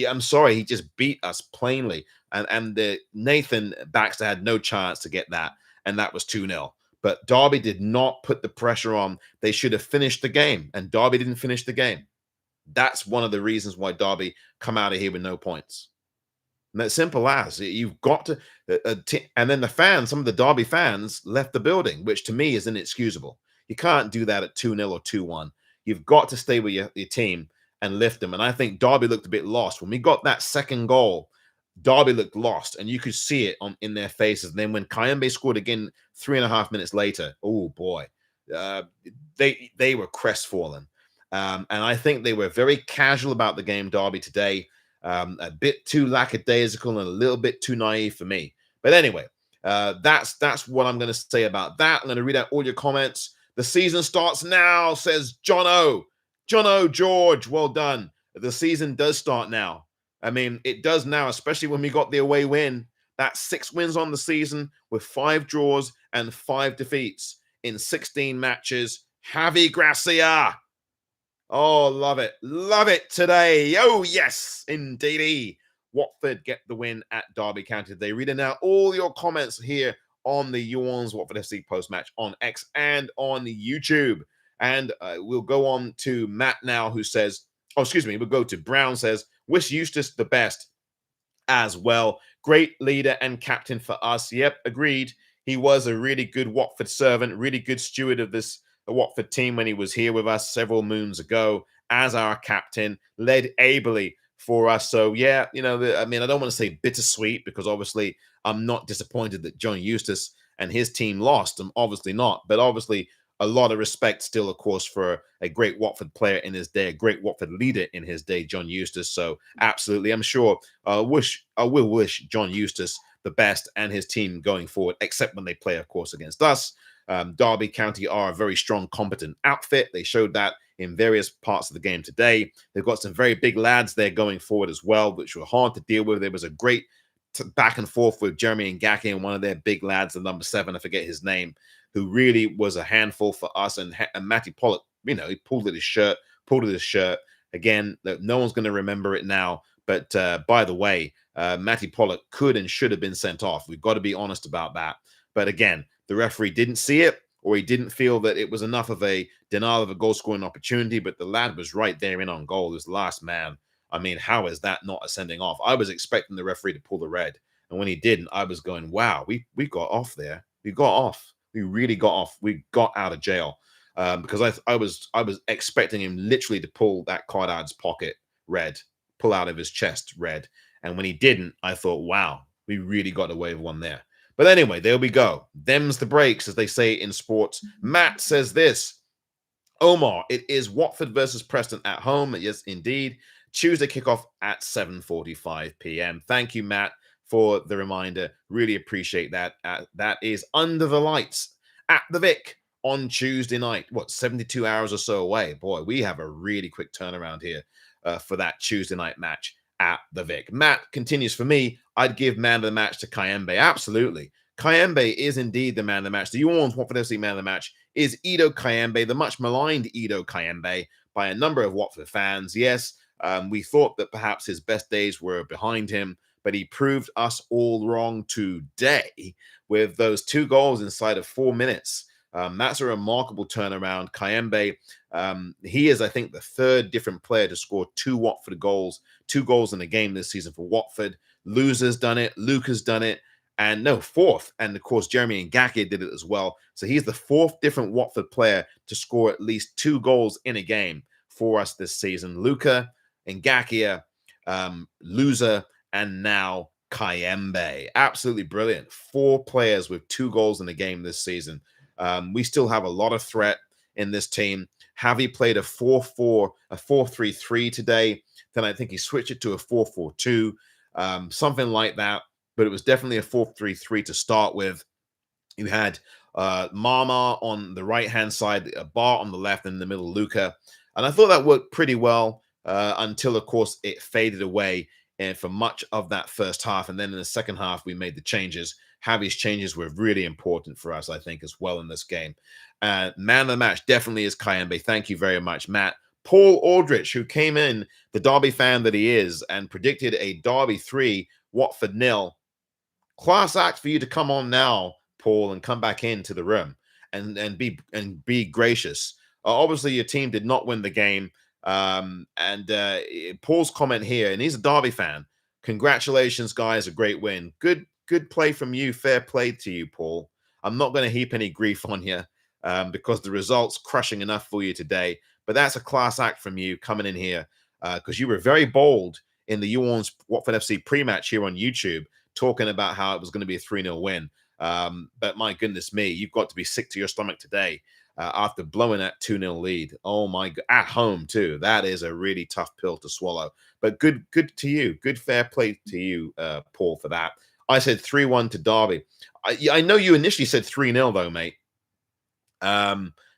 I'm sorry, he just beat us plainly. And the Nathan Baxter had no chance to get that, and that was 2-0. But Derby did not put the pressure on. They should have finished the game, and Derby didn't finish the game. That's one of the reasons why Derby come out of here with no points. And that's simple as. You've got to, and then the fans, some of the Derby fans left the building, which to me is inexcusable. You can't do that at 2-0 or 2-1. You've got to stay with your team and lift them. And I think Derby looked a bit lost. When we got that second goal, Derby looked lost, and you could see it in their faces. And then when Kayembe scored again 3.5 minutes later, oh boy, they were crestfallen. And I think they were very casual about the game, Derby, today. A bit too lackadaisical and a little bit too naive for me. But anyway, that's what I'm going to say about that. I'm going to read out all your comments. The season starts now, says John O. John O. George, well done. The season does start now. I mean, it does now, especially when we got the away win. That's 6 wins on the season with 5 draws and 5 defeats in 16 matches. Javi Gracia. Oh, love it. Love it today. Oh, yes, indeedy. Watford get the win at Derby County today. Reading out all your comments here on the You ORNS Watford FC post-match on X and on YouTube. And we'll go on to Matt now, who says, we'll go to Brown, says, wish Eustace the best as well. Great leader and captain for us. Yep, agreed. He was a really good Watford servant, really good steward of this Watford team when he was here with us several moons ago as our captain, led ably for us. So, yeah, I don't want to say bittersweet, because obviously I'm not disappointed that John Eustace and his team lost. I'm obviously not. But obviously a lot of respect still, of course, for a great Watford player in his day, a great Watford leader in his day, John Eustace. So absolutely, I'm sure I will wish John Eustace the best and his team going forward, except when they play, of course, against us. Derby County are a very strong, competent outfit. They showed that in various parts of the game today. They've got some very big lads there going forward as well, which were hard to deal with. There was a great back and forth with Jeremy and Ngaki and one of their big lads, the number 7, I forget his name, who really was a handful for us. And Matty Pollock, he pulled at his shirt. Again, no one's going to remember it now. But by the way, Matty Pollock could and should have been sent off. We've got to be honest about that. But again, the referee didn't see it, or he didn't feel that it was enough of a denial of a goal-scoring opportunity. But the lad was right there in on goal. He was the last man. I mean, how is that not a sending off? I was expecting the referee to pull the red. And when he didn't, I was going, wow, we got off there. We got off. We really got off. We got out of jail. Because I was expecting him literally to pull that card out of his pocket, red, pull out of his chest, red. And when he didn't, I thought, wow, we really got away with one there. But anyway, there we go. Them's the breaks, as they say in sports. Matt says this. Omar, it is Watford versus Preston at home. Yes, indeed. Tuesday kickoff at 7:45 p.m. Thank you, Matt, for the reminder. Really appreciate that. That is under the lights at the Vic on Tuesday night. 72 hours or so away. Boy, we have a really quick turnaround here for that Tuesday night match at the Vic. Matt continues, for me, I'd give man of the match to Kayembe. Absolutely. Kayembe is indeed the man of the match. The You ORNS Watford FC man of the match is Ido Kayembe, the much maligned Ido Kayembe by a number of Watford fans. Yes, we thought that perhaps his best days were behind him, but he proved us all wrong today with those 2 goals inside of 4 minutes. That's a remarkable turnaround. Kayembe, he is, I think, the 3rd different player to score 2 Watford goals, 2 goals in a game this season for Watford. Loser's done it. Luke has done it. And no, 4th. And of course, Jeremy Ngaki did it as well. So he's the 4th different Watford player to score at least 2 goals in a game for us this season. Luka, Ngaki, Loser, and now Kayembe. Absolutely brilliant. 4 players with 2 goals in a game this season. We still have a lot of threat in this team. Javi played a 4-3-3 today. Then I think he switched it to a 4-4-2, something like that. But it was definitely a 4-3-3 to start with. You had Mama on the right-hand side, a Bar on the left, and in the middle, Luca. And I thought that worked pretty well until, of course, it faded away for much of that first half. And then in the second half, we made the changes. Javi's changes were really important for us, I think, as well in this game. Man of the match definitely is Kayembe. Thank you very much, Matt. Paul Aldrich, who came in, the Derby fan that he is, and predicted a Derby 3, Watford 0. Class act for you to come on now, Paul, and come back into the room and be gracious. Obviously, your team did not win the game. Paul's comment here, and he's a Derby fan. Congratulations, guys, a great win. Good play from you. Fair play to you, Paul. I'm not going to heap any grief on you because the result's crushing enough for you today. But that's a class act from you coming in here because you were very bold in the YOU ORNS Watford FC pre-match here on YouTube, talking about how it was going to be a 3-0 win. But my goodness me, you've got to be sick to your stomach today after blowing that 2-0 lead. Oh my God, at home too. That is a really tough pill to swallow. But good to you. Good fair play to you, Paul, for that. I said 3-1 to Derby. I know you initially said 3-0 though, mate.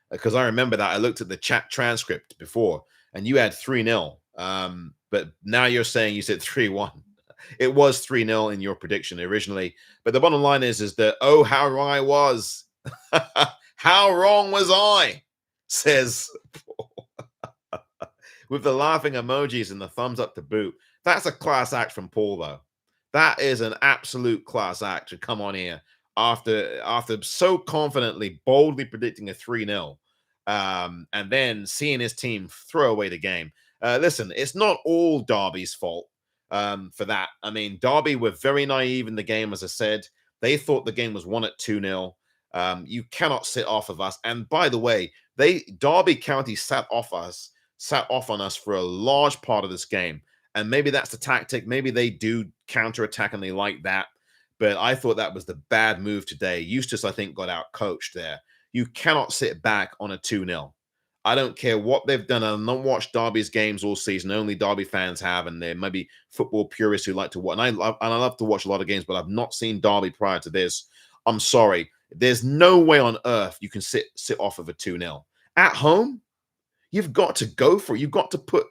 Because I remember that I looked at the chat transcript before and you had 3-0. But now you're saying you said 3-1. It was 3-0 in your prediction originally. But the bottom line is that, oh, how wrong I was. How wrong was I? Says Paul. With the laughing emojis and the thumbs up to boot. That's a class act from Paul, though. That is an absolute class act to come on here after so confidently, boldly predicting a 3-0 and then seeing his team throw away the game. Listen, it's not all Derby's fault for that. I mean, Derby were very naive in the game, as I said. They thought the game was won at 2-0. You cannot sit off of us. And by the way, Derby County sat off on us for a large part of this game. And maybe that's the tactic. Maybe they do counterattack and they like that. But I thought that was the bad move today. Eustace, I think, got out coached there. You cannot sit back on a 2-0. I don't care what they've done. I've not watched Derby's games all season. Only Derby fans have, and there may be football purists who like to watch. And I love to watch a lot of games, but I've not seen Derby prior to this. I'm sorry. There's no way on earth you can sit off of a 2-0. At home, you've got to go for it. You've got to put...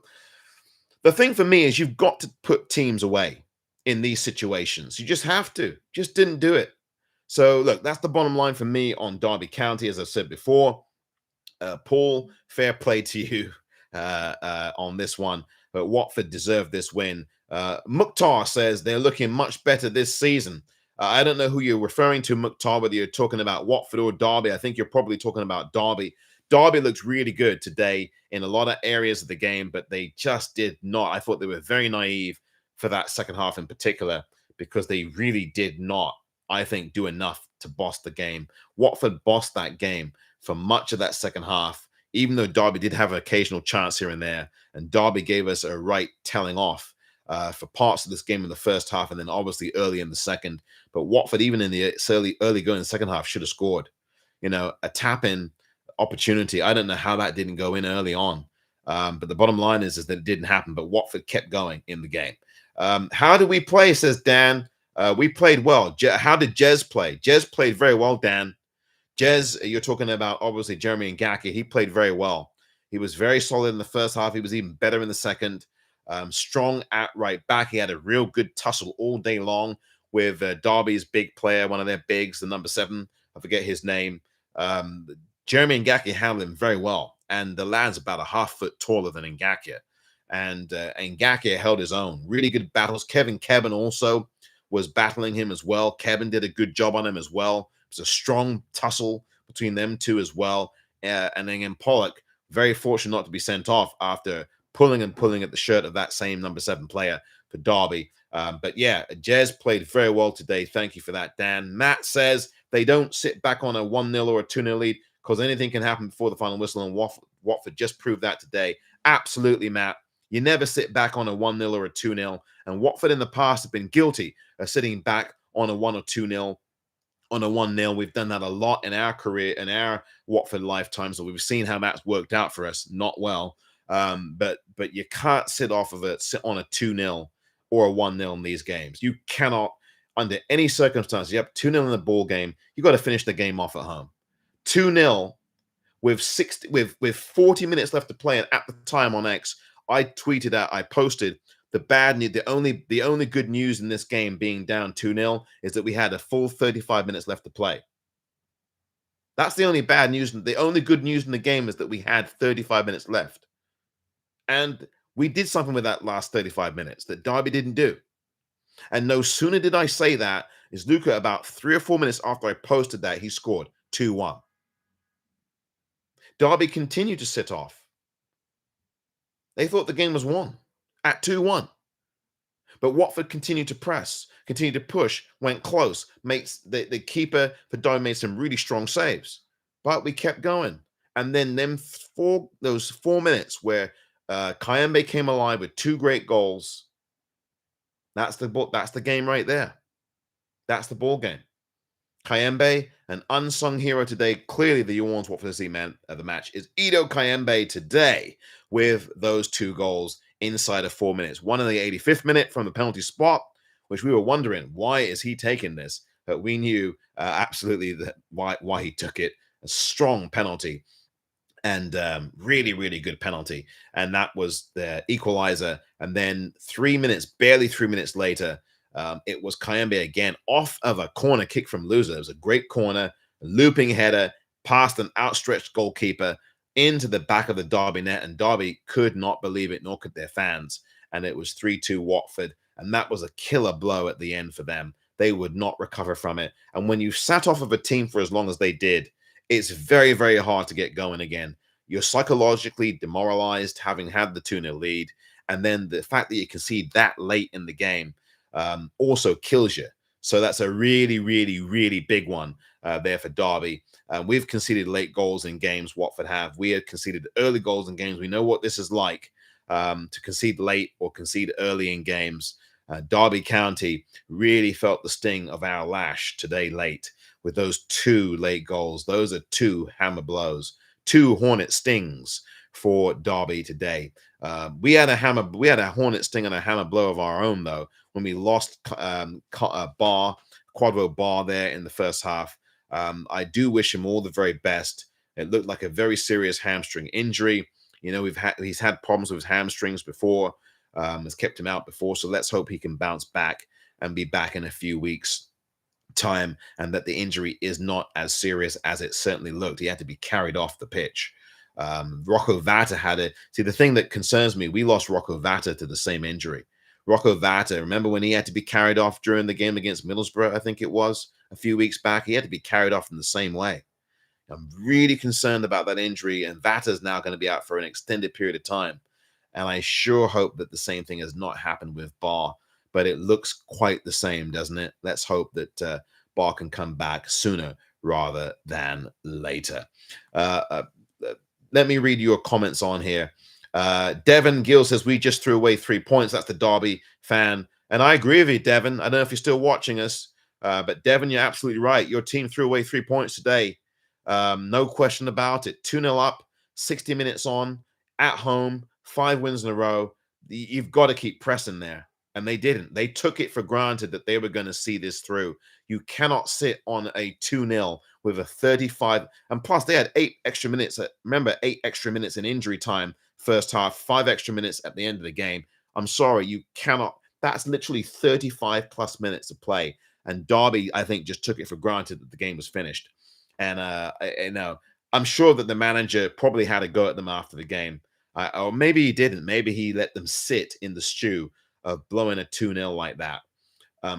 The thing for me is you've got to put teams away in these situations. You just have to. Just didn't do it. So, look, that's the bottom line for me on Derby County, as I said before. Paul, fair play to you on this one. But Watford deserved this win. Mukhtar says they're looking much better this season. I don't know who you're referring to, Mukhtar, whether you're talking about Watford or Derby. I think you're probably talking about Derby. Derby looks really good today in a lot of areas of the game, but they just did not. I thought they were very naive for that second half in particular because they really did not, I think, do enough to boss the game. Watford bossed that game for much of that second half, even though Derby did have an occasional chance here and there, and Derby gave us a right telling off for parts of this game in the first half and then obviously early in the second. But Watford, even in the early going in the second half, should have scored. You know, a tap-in opportunity. I don't know how that didn't go in early on. But the bottom line is that it didn't happen, but Watford kept going in the game. How did we play, says Dan. We played well. How did Jez play? Jez played very well, Dan. Jez, you're talking about, obviously, Jeremy Ngaki. He played very well. He was very solid in the first half. He was even better in the second. Strong at right back. He had a real good tussle all day long with Derby's big player, one of their bigs, the number 7. I forget his name. Jeremy Ngaki handled him very well. And the lad's about a half foot taller than Ngakia. And Ngakia held his own. Really good battles. Kevin also was battling him as well. Kevin did a good job on him as well. It was a strong tussle between them two as well. And then Pollock, very fortunate not to be sent off after pulling at the shirt of that same number 7 player for Derby. But yeah, Jez played very well today. Thank you for that, Dan. Matt says they don't sit back on a 1-0 or a 2-0 lead because anything can happen before the final whistle, and Watford just proved that today. Absolutely, Matt. You never sit back on a 1-0 or a 2-0. And Watford in the past have been guilty of sitting back on a 1 or 2-0 on a 1-0. We've done that a lot in our career, in our Watford lifetime. So we've seen how that's worked out for us. Not well. But you can't sit on a 2-0 or a 1-0 in these games. You cannot, under any circumstances. You have 2-0 in the ball game. You got to finish the game off at home. 2-0 with 40 minutes left to play, and at the time on X, I posted the bad news. The only good news in this game being down 2-0 is that we had a full 35 minutes left to play. That's the only bad news. The only good news in the game is that we had 35 minutes left. And we did something with that last 35 minutes that Derby didn't do. And no sooner did I say that, is Luca, about 3 or 4 minutes after I posted that, he scored 2-1. Derby continued to sit off. They thought the game was won at 2-1. But Watford continued to press, continued to push, went close. The keeper for Derby made some really strong saves. But we kept going. And then those 4 minutes where Kayembe came alive with 2 great goals. That's the game right there. That's the ball game. Kayembe, an unsung hero today. Clearly, the You Orns Watford FC man of the match is Ido Kayembe today with those 2 goals inside of 4 minutes. One in the 85th minute from the penalty spot, which we were wondering, why is he taking this? But we knew absolutely that why he took it. A strong penalty. And really, really good penalty. And that was the equalizer. And then barely 3 minutes later, it was Kayembe again off of a corner kick from Loser. It was a great corner, a looping header, past an outstretched goalkeeper into the back of the Derby net. And Derby could not believe it, nor could their fans. And it was 3-2 Watford. And that was a killer blow at the end for them. They would not recover from it. And when you sat off of a team for as long as they did, it's very, very hard to get going again. You're psychologically demoralized, having had the 2-0 lead. And then the fact that you concede that late in the game also kills you. So that's a really, really, really big one there for Derby. We've conceded late goals in games, Watford have. We had conceded early goals in games. We know what this is like to concede late or concede early in games. Derby County really felt the sting of our lash today late with those 2 late goals. Those are 2 hammer blows, 2 hornet stings for Derby today. We had a hornet sting and a hammer blow of our own, though, when we lost Quadro Bar there in the first half. I do wish him all the very best. It looked like a very serious hamstring injury. You know, he's had problems with his hamstrings before, has kept him out before. So let's hope he can bounce back and be back in a few weeks' time, and that the injury is not as serious as it certainly looked. He had to be carried off the pitch. Rocco Vata had it. See, the thing that concerns me, we lost Rocco Vata to the same injury. Rocco Vata, remember when he had to be carried off during the game against Middlesbrough, I think it was, a few weeks back? He had to be carried off in the same way. I'm really concerned about that injury, and Vata's now going to be out for an extended period of time. And I sure hope that the same thing has not happened with Barr, but it looks quite the same, doesn't it? Let's hope that Barr can come back sooner rather than later. Let me read your comments on here. Devon Gill says, we just threw away 3 points. That's the Derby fan. And I agree with you, Devon. I don't know if you're still watching us, but Devon, you're absolutely right. Your team threw away 3 points today. No question about it. 2-0 up, 60 minutes on, at home, 5 wins in a row. You've got to keep pressing there. And they didn't. They took it for granted that they were going to see this through. You cannot sit on a 2-0 with a 35. And plus, they had 8 extra minutes. Remember, 8 extra minutes in injury time, first half, 5 extra minutes at the end of the game. I'm sorry, you cannot. That's literally 35 plus minutes to play. And Derby, I think, just took it for granted that the game was finished. And I'm sure that the manager probably had a go at them after the game. Or maybe he didn't. Maybe he let them sit in the stew of blowing a 2-0 like that.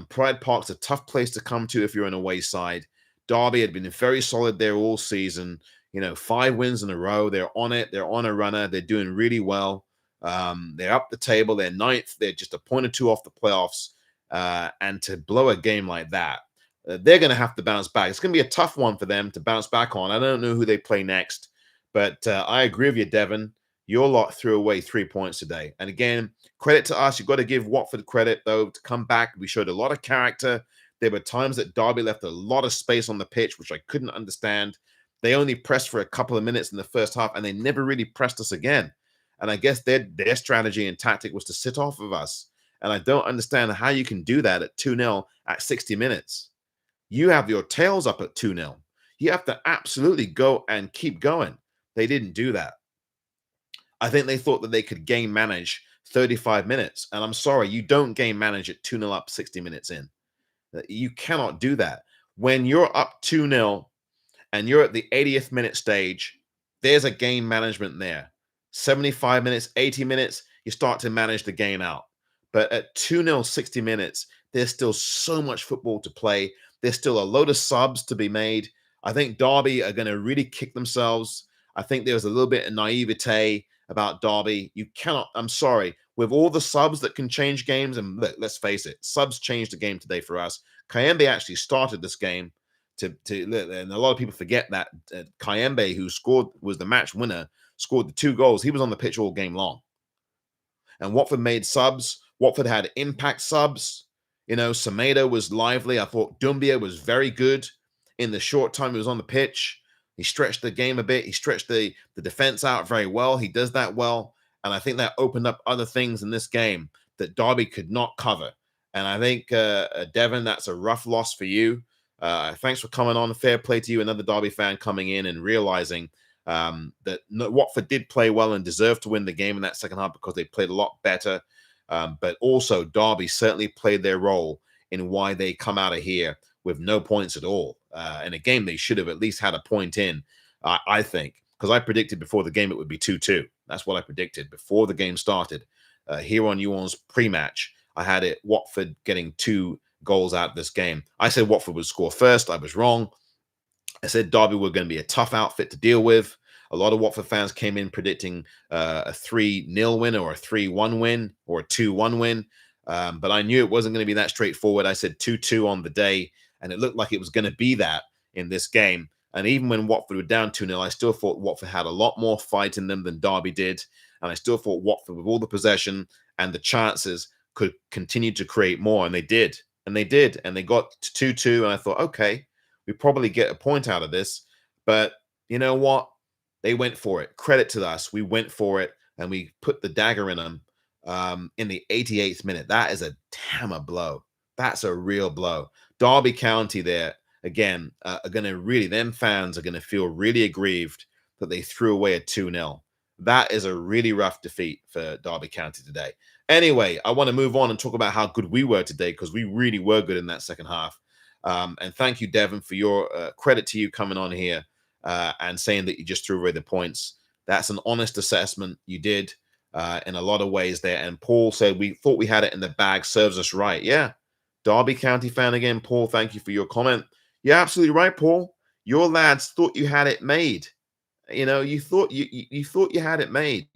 Pride Park's a tough place to come to if you're an away side. Derby had been very solid there all season. 5 wins in a row. They're on it. They're on a runner. They're doing really well. They're up the table. They're 9th. They're just a point or 2 off the playoffs. And to blow a game like that, they're going to have to bounce back. It's going to be a tough one for them to bounce back on. I don't know who they play next, but I agree with you, Devon. Your lot threw away 3 points today. And again, credit to us. You've got to give Watford credit, though, to come back. We showed a lot of character. There were times that Derby left a lot of space on the pitch, which I couldn't understand. They only pressed for a couple of minutes in the first half, and they never really pressed us again. And I guess their strategy and tactic was to sit off of us. And I don't understand how you can do that at 2-0 at 60 minutes. You have your tails up at 2-0. You have to absolutely go and keep going. They didn't do that. I think they thought that they could game manage 35 minutes. And I'm sorry, you don't game manage at 2-0 up 60 minutes in. You cannot do that. When you're up 2-0 and you're at the 80th minute stage, there's a game management there. 75 minutes, 80 minutes, you start to manage the game out. But at 2-0, 60 minutes, there's still so much football to play. There's still a load of subs to be made. I think Derby are going to really kick themselves. I think there was a little bit of naivete about Derby. You cannot, I'm sorry, with all the subs that can change games, and look, let's face it, subs changed the game today for us. Kayembe actually started this game and a lot of people forget that Kayembe, who was the match winner, scored the 2 goals. He was on the pitch all game long. And Watford made subs. Watford had impact subs. Semedo was lively. I thought Doumbia was very good in the short time he was on the pitch. He stretched the game a bit. He stretched the defense out very well. He does that well. And I think that opened up other things in this game that Derby could not cover. And I think, Devon, that's a rough loss for you. Thanks for coming on. Fair play to you, another Derby fan coming in and realizing that Watford did play well and deserved to win the game in that second half because they played a lot better. But also, Derby certainly played their role in why they come out of here with no points at all. In a game they should have at least had a point in, I think, because I predicted before the game it would be 2-2. That's what I predicted before the game started. Here on YOU ORNS pre-match, I had it Watford getting 2 goals out of this game. I said Watford would score first. I was wrong. I said Derby were going to be a tough outfit to deal with. A lot of Watford fans came in predicting a 3-0 win or a 3-1 win or a 2-1 win. But I knew it wasn't going to be that straightforward. I said 2-2 on the day, and it looked like it was going to be that in this game. And even when Watford were down 2-0, I still thought Watford had a lot more fight in them than Derby did. And I still thought Watford, with all the possession and the chances, could continue to create more. And they did. And they did. And they got to 2-2. And I thought, okay, we probably get a point out of this. But you know what? They went for it. Credit to us. We went for it. And we put the dagger in them in the 88th minute. That is a hammer blow. That's a real blow. Derby County there, again, are going to really, them fans are going to feel really aggrieved that they threw away a 2-0. That is a really rough defeat for Derby County today. Anyway, I want to move on and talk about how good we were today, because we really were good in that second half. And thank you, Devon, for your credit to you coming on here and saying that you just threw away the points. That's an honest assessment. You did in a lot of ways there. And Paul said, we thought we had it in the bag. Serves us right. Yeah. Derby County fan again, Paul. Thank you for your comment. You're absolutely right, Paul. Your lads thought you had it made. You thought you thought you had it made.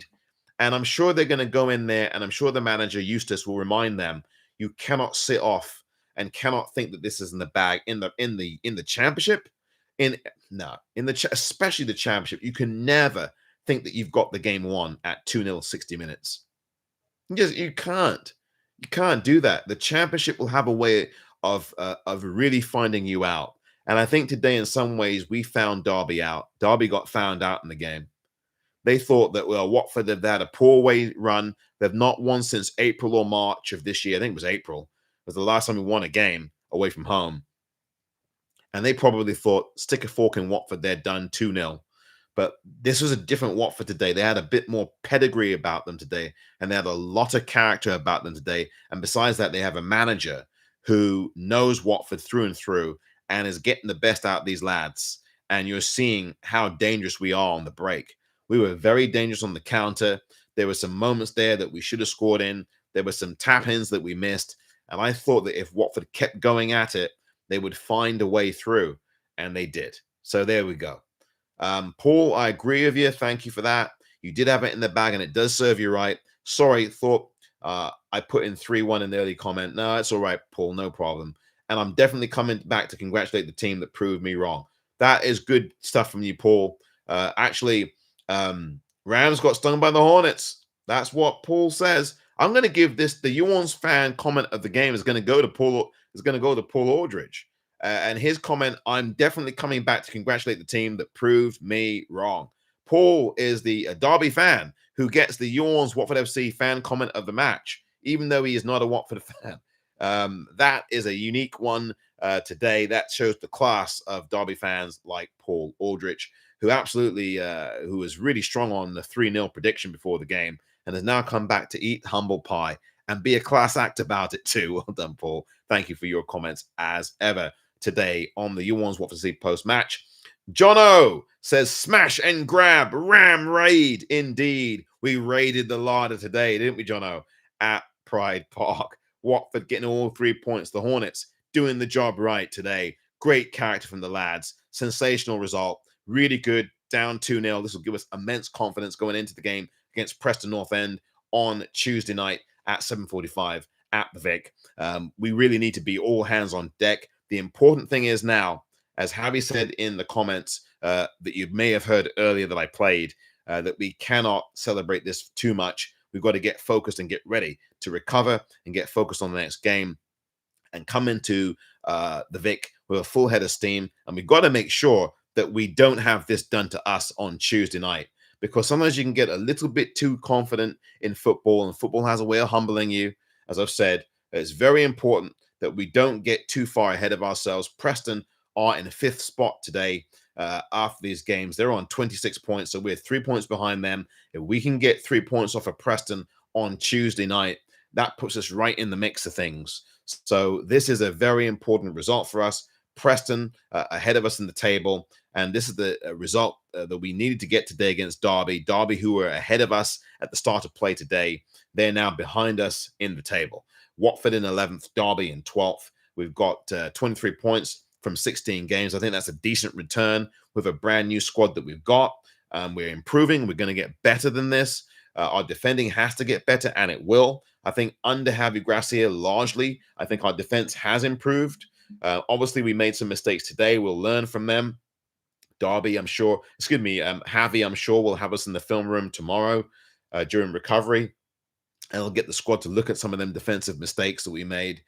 And I'm sure they're going to go in there, and I'm sure the manager, Eustace, will remind them, you cannot sit off and cannot think that this is in the bag in the championship. Especially the championship, you can never think that you've got the game won at 2-0 60 minutes. You can't do that. The championship will have a way of really finding you out. And I think today, in some ways, we found Derby out. Derby got found out in the game. They thought that, well, Watford have had a poor way run. They've not won since April or March of this year. I think it was April. It was the last time we won a game away from home. And they probably thought, stick a fork in Watford, they're done 2-0. But this was a different Watford today. They had a bit more pedigree about them today, and they had a lot of character about them today. And besides that, they have a manager who knows Watford through and through and is getting the best out of these lads. And you're seeing how dangerous we are on the break. We were very dangerous on the counter. There were some moments there that we should have scored in. There were some tap-ins that we missed. And I thought that if Watford kept going at it, they would find a way through. And they did. So there we go. Paul, I agree with you. Thank you for that. You did have it in the bag, and it does serve you right. Sorry, thought I put in 3-1 in the early comment. No, it's all right, Paul. No problem. And I'm definitely coming back to congratulate the team that proved me wrong. That is good stuff from you, Paul. Rams got stung by the Hornets. That's what Paul says. I'm going to give this, the YOU ORNS fan comment of the game is going to go to Paul is going to go to Paul Aldridge. And his comment, I'm definitely coming back to congratulate the team that proved me wrong. Paul is the Derby fan who gets the You ORNS Watford FC fan comment of the match, even though he is not a Watford fan. That is a unique one today. That shows the class of Derby fans like Paul Aldrich, who absolutely, who was really strong on the 3-0 prediction before the game and has now come back to eat humble pie and be a class act about it too. Well done, Paul. Thank you for your comments as ever today on the You ORNS Watford FC post-match. Jono says, smash and grab, ram raid. Indeed, we raided the larder today, didn't we, Jono? At Pride Park. Watford getting all 3 points. The Hornets doing the job right today. Great character from the lads. Sensational result. Really good. Down 2-0. This will give us immense confidence going into the game against Preston North End on Tuesday night at 7:45 at the Vic. We really need to be all hands on deck. The important thing is now, as Javi said in the comments that you may have heard earlier that I played, that we cannot celebrate this too much. We've got to get focused and get ready to recover and get focused on the next game and come into the Vic with a full head of steam. And we've got to make sure that we don't have this done to us on Tuesday night, because sometimes you can get a little bit too confident in football, and football has a way of humbling you. As I've said, it's very important that we don't get too far ahead of ourselves. Preston are in 5th spot today after these games. They're on 26 points, so we're 3 points behind them. If we can get 3 points off of Preston on Tuesday night, that puts us right in the mix of things. So this is a very important result for us. Preston ahead of us in the table, and this is the result that we needed to get today against Derby. Derby, who were ahead of us at the start of play today, they're now behind us in the table. Watford in 11th, Derby in 12th. We've got 23 points from 16 games. I think that's a decent return with a brand new squad that we've got. We're improving. We're going to get better than this. Our defending has to get better, and it will. I think under Javi Gracia, largely, I think our defense has improved. Obviously, we made some mistakes today. We'll learn from them. Derby, I'm sure, Javi, I'm sure, will have us in the film room tomorrow during recovery. And he'll get the squad to look at some of them defensive mistakes that we made.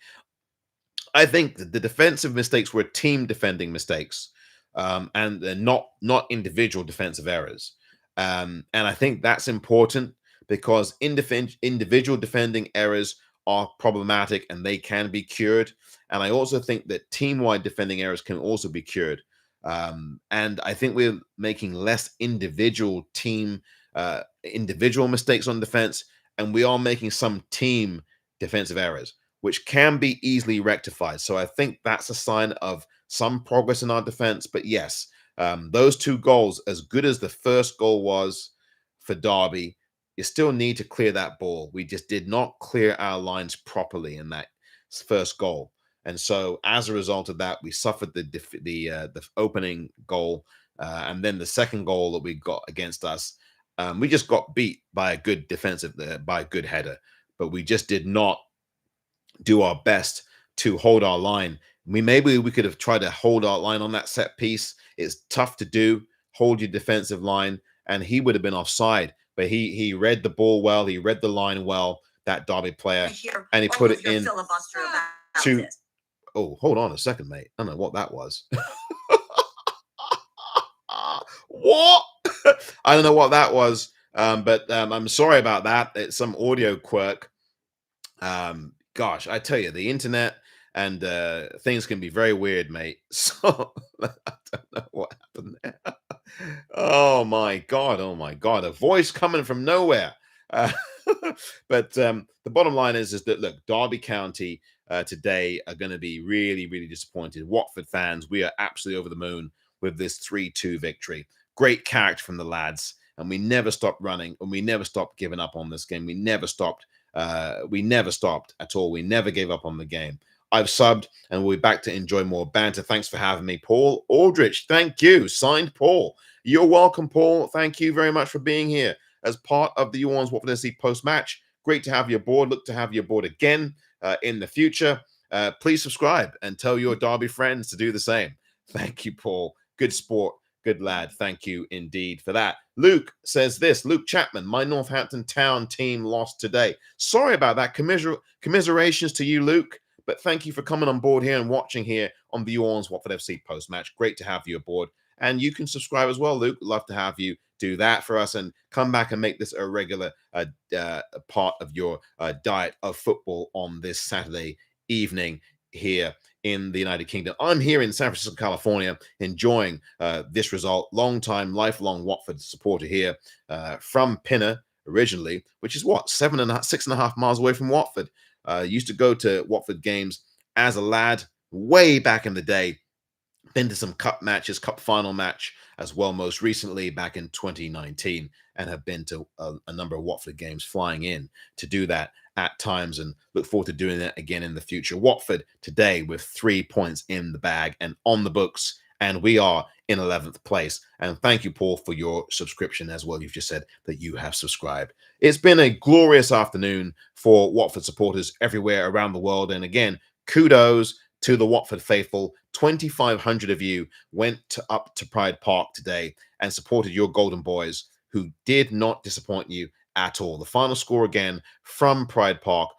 I think the defensive mistakes were team defending mistakes, and they're not individual defensive errors. And I think that's important, because individual defending errors are problematic and they can be cured. And I also think that team-wide defending errors can also be cured. And I think we're making less individual mistakes on defense, and we are making some team defensive errors, which can be easily rectified. So I think that's a sign of some progress in our defense. But yes, those 2 goals, as good as the first goal was for Derby, you still need to clear that ball. We just did not clear our lines properly in that first goal. And so as a result of that, we suffered the opening goal. And then the second goal that we got against us, we just got beat by a good by a good header. But we just did not do our best to hold our line. Maybe we could have tried to hold our line on that set piece. It's tough to do, hold your defensive line, and he would have been offside. But he read the ball well, he read the line well, that Derby player, and he put it in to... Oh, hold on a second, mate. I don't know what that was. What? I don't know what that was, but I'm sorry about that. It's some audio quirk. Gosh, I tell you, the internet and things can be very weird, mate. So I don't know what happened there. Oh my God, a voice coming from nowhere. But the bottom line is that, look, Derby County today are going to be really, really disappointed. Watford fans, we are absolutely over the moon with this 3-2 victory. Great character from the lads, and we never stopped running, and we never stopped giving up on this game. We never stopped at all. We never gave up on the game. I've subbed, and we'll be back to enjoy more banter. Thanks for having me, Paul Aldrich. Thank you. Signed, Paul. You're welcome, Paul. Thank you very much for being here as part of the You ORNS Watford FC post-match. Great to have you aboard. Look to have you aboard again in the future. Please subscribe and tell your Derby friends to do the same. Thank you, Paul. Good sport. Good lad. Thank you indeed for that. Luke says this. Luke Chapman, my Northampton Town team lost today. Sorry about that. Commiserations to you, Luke. But thank you for coming on board here and watching here on the You ORNS Watford FC post-match. Great to have you aboard. And you can subscribe as well, Luke. Love to have you do that for us and come back and make this a regular part of your diet of football on this Saturday evening here in the United Kingdom. I'm here in San Francisco, California, enjoying this result. Long-time, lifelong Watford supporter here from Pinner originally, which is what, 6.5 miles away from Watford. Used to go to Watford games as a lad way back in the day. Been to some cup matches, cup final match as well, most recently back in 2019, and have been to a number of Watford games, flying in to do that at times, and look forward to doing that again in the future. Watford today with 3 points in the bag and on the books, and we are in 11th place. And thank you, Paul, for your subscription as well. You've just said that you have subscribed. It's been a glorious afternoon for Watford supporters everywhere around the world, and again, kudos to the Watford faithful. 2,500 of you went up to Pride Park today and supported your Golden Boys, who did not disappoint you at all. The final score again from Pride Park: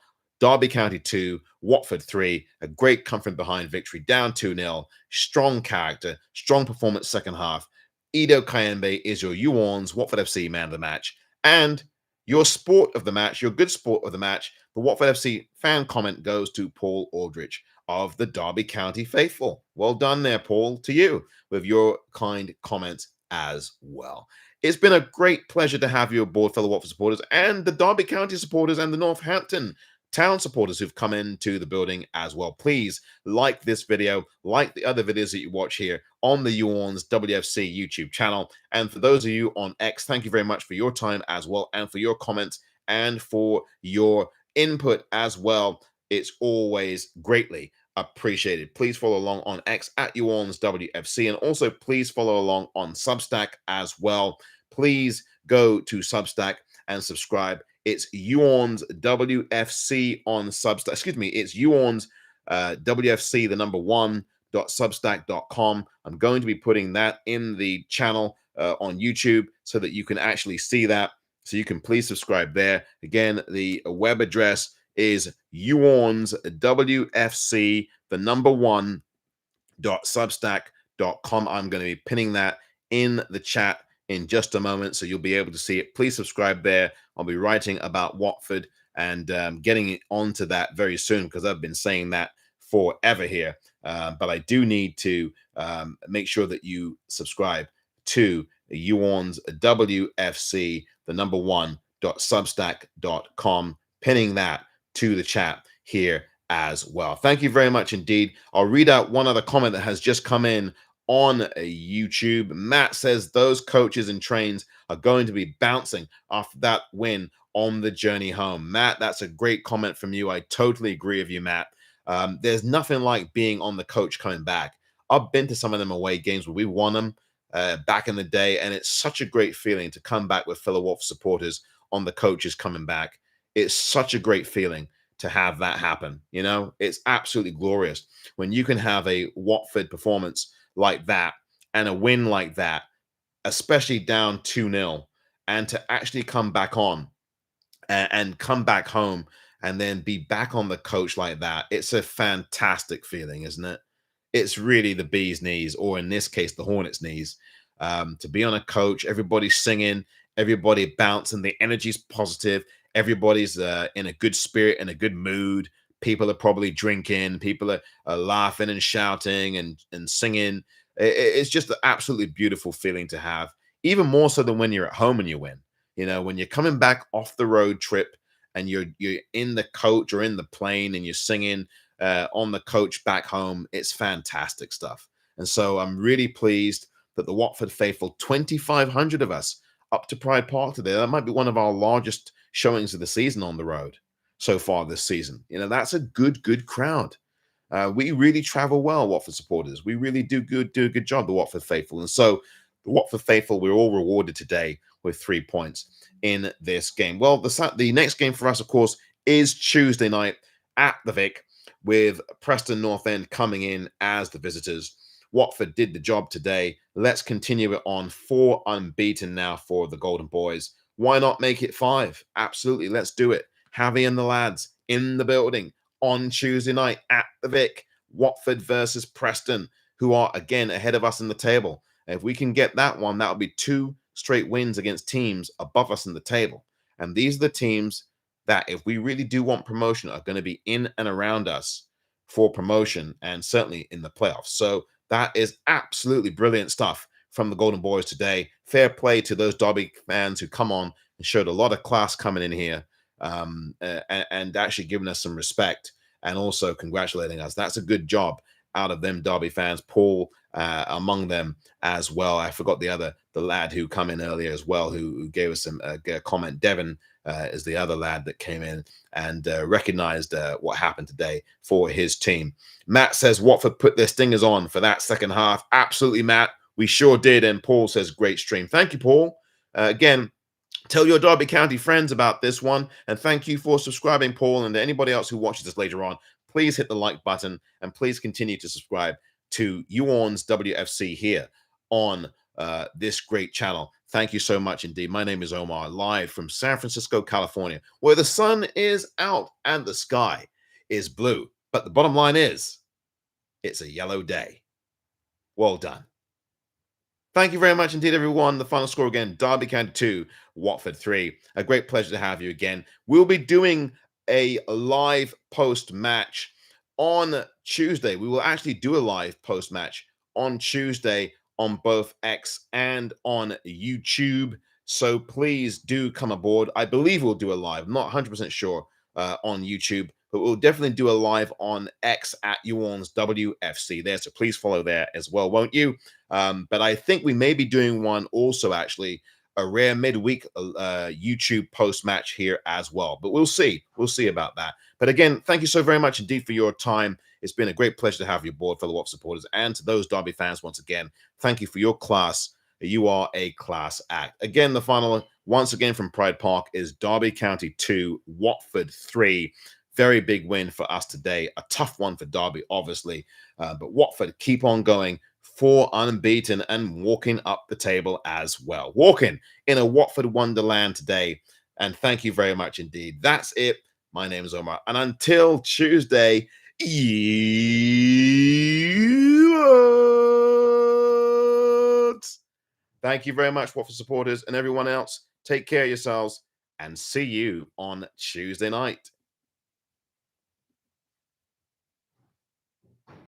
Derby County 2, Watford 3. A great comfort behind victory, down 2-0. Strong character, strong performance second half. Ido Kayembe is your You ORNS Watford FC man of the match. And your sport of the match, your good sport of the match, the Watford FC fan comment goes to Paul Aldrich of the Derby County faithful. Well done there, Paul, to you with your kind comments as well. It's been a great pleasure to have you aboard, fellow Watford supporters, and the Derby County supporters and the Northampton Town supporters who've come into the building as well. Please like this video, like the other videos that you watch here on the You ORNS WFC YouTube channel. And for those of you on X, thank you very much for your time as well, and for your comments and for your input as well. It's always greatly appreciated. Please follow along on X at You ORNS WFC, and also please follow along on Substack as well. Please go to Substack and subscribe. It's You ORNS WFC on Substack. Excuse me, it's You ORNS WFC, the number 1.substack.com. I'm going to be putting that in the channel on YouTube so that you can actually see that. So you can please subscribe there. Again, the web address is You ORNS WFC, the number 1.substack.com. I'm going to be pinning that in the chat in just a moment, so you'll be able to see it. Please subscribe there. I'll be writing about Watford and getting onto that very soon, because I've been saying that forever here. But I do need to make sure that you subscribe to You ORNS WFC, the number 1.substack.com, pinning that to the chat here as well. Thank you very much indeed. I'll read out one other comment that has just come in on YouTube. Matt says those coaches and trains are going to be bouncing after that win on the journey home. Matt, that's a great comment from you. I totally agree with you, Matt. There's nothing like being on the coach coming back. I've been to some of them away games where we won them back in the day, and it's such a great feeling to come back with fellow Watford supporters on the coaches coming back. It's such a great feeling to have that happen. You know, it's absolutely glorious when you can have a Watford performance like that and a win like that, especially down 2-0, and to actually come back on and come back home and then be back on the coach like that. It's a fantastic feeling, isn't it? It's really the bee's knees, or in this case, the hornet's knees, to be on a coach. Everybody's singing, everybody bouncing, the energy's positive, everybody's in a good spirit, in a good mood. People are probably drinking, people are laughing and shouting and singing. It's just an absolutely beautiful feeling to have, even more so than when you're at home and you win. You know, when you're coming back off the road trip and you're in the coach or in the plane and you're singing on the coach back home, it's fantastic stuff. And so I'm really pleased that the Watford faithful, 2,500 of us, up to Pride Park today. That might be one of our largest showings of the season on the road so far this season. You know, that's a good crowd. We really travel well, Watford supporters. We really do a good job, the Watford faithful. And so the Watford faithful, we're all rewarded today with 3 points in this game. Well, the next game for us, of course, is Tuesday night at the Vic, with Preston North End coming in as the visitors. Watford did the job today. Let's continue it on 4 unbeaten now for the Golden Boys. Why not make it 5? Absolutely, let's do it. Javi and the lads in the building on Tuesday night at the Vic. Watford versus Preston, who are again ahead of us in the table. If we can get that one, that would be 2 straight wins against teams above us in the table. And these are the teams that, if we really do want promotion, are going to be in and around us for promotion and certainly in the playoffs. So that is absolutely brilliant stuff from the Golden Boys today. Fair play to those Derby fans who come on and showed a lot of class coming in here, and actually giving us some respect and also congratulating us. That's a good job out of them Derby fans. Paul among them as well. I forgot the lad who come in earlier as well, who gave us some comment. Devon is the other lad that came in and recognized what happened today for his team. Matt says Watford put their stingers on for that second half. Absolutely, Matt. We sure did. And Paul says, great stream. Thank you, Paul. Again, tell your Derby County friends about this one. And thank you for subscribing, Paul. And to anybody else who watches this later on, please hit the like button and please continue to subscribe to YOU ORNS WFC here on this great channel. Thank you so much indeed. My name is Omar, live from San Francisco, California, where the sun is out and the sky is blue. But the bottom line is, it's a yellow day. Well done. Thank you very much indeed, everyone. The final score again, Derby County 2, Watford 3. A great pleasure to have you again. We'll be doing a live post-match on Tuesday. We will actually do a live post-match on Tuesday on both X and on YouTube. So please do come aboard. I believe we'll do a live. I'm not 100% sure on YouTube, but we'll definitely do a live on X at YOU ORNS WFC there. So please follow there as well, won't you? But I think we may be doing one also, actually, a rare midweek YouTube post-match here as well. But we'll see. We'll see about that. But again, thank you so very much indeed for your time. It's been a great pleasure to have you aboard, fellow Watford supporters. And to those Derby fans, once again, thank you for your class. You are a class act. Again, the final, once again from Pride Park, is Derby County 2, Watford 3. Very big win for us today. A tough one for Derby, obviously. But Watford keep on going, 4 unbeaten and walking up the table as well. Walking in a Watford wonderland today. And thank you very much indeed. That's it. My name is Omar. And until Tuesday, YOU ORNS. Thank you very much, Watford supporters and everyone else. Take care of yourselves and see you on Tuesday night.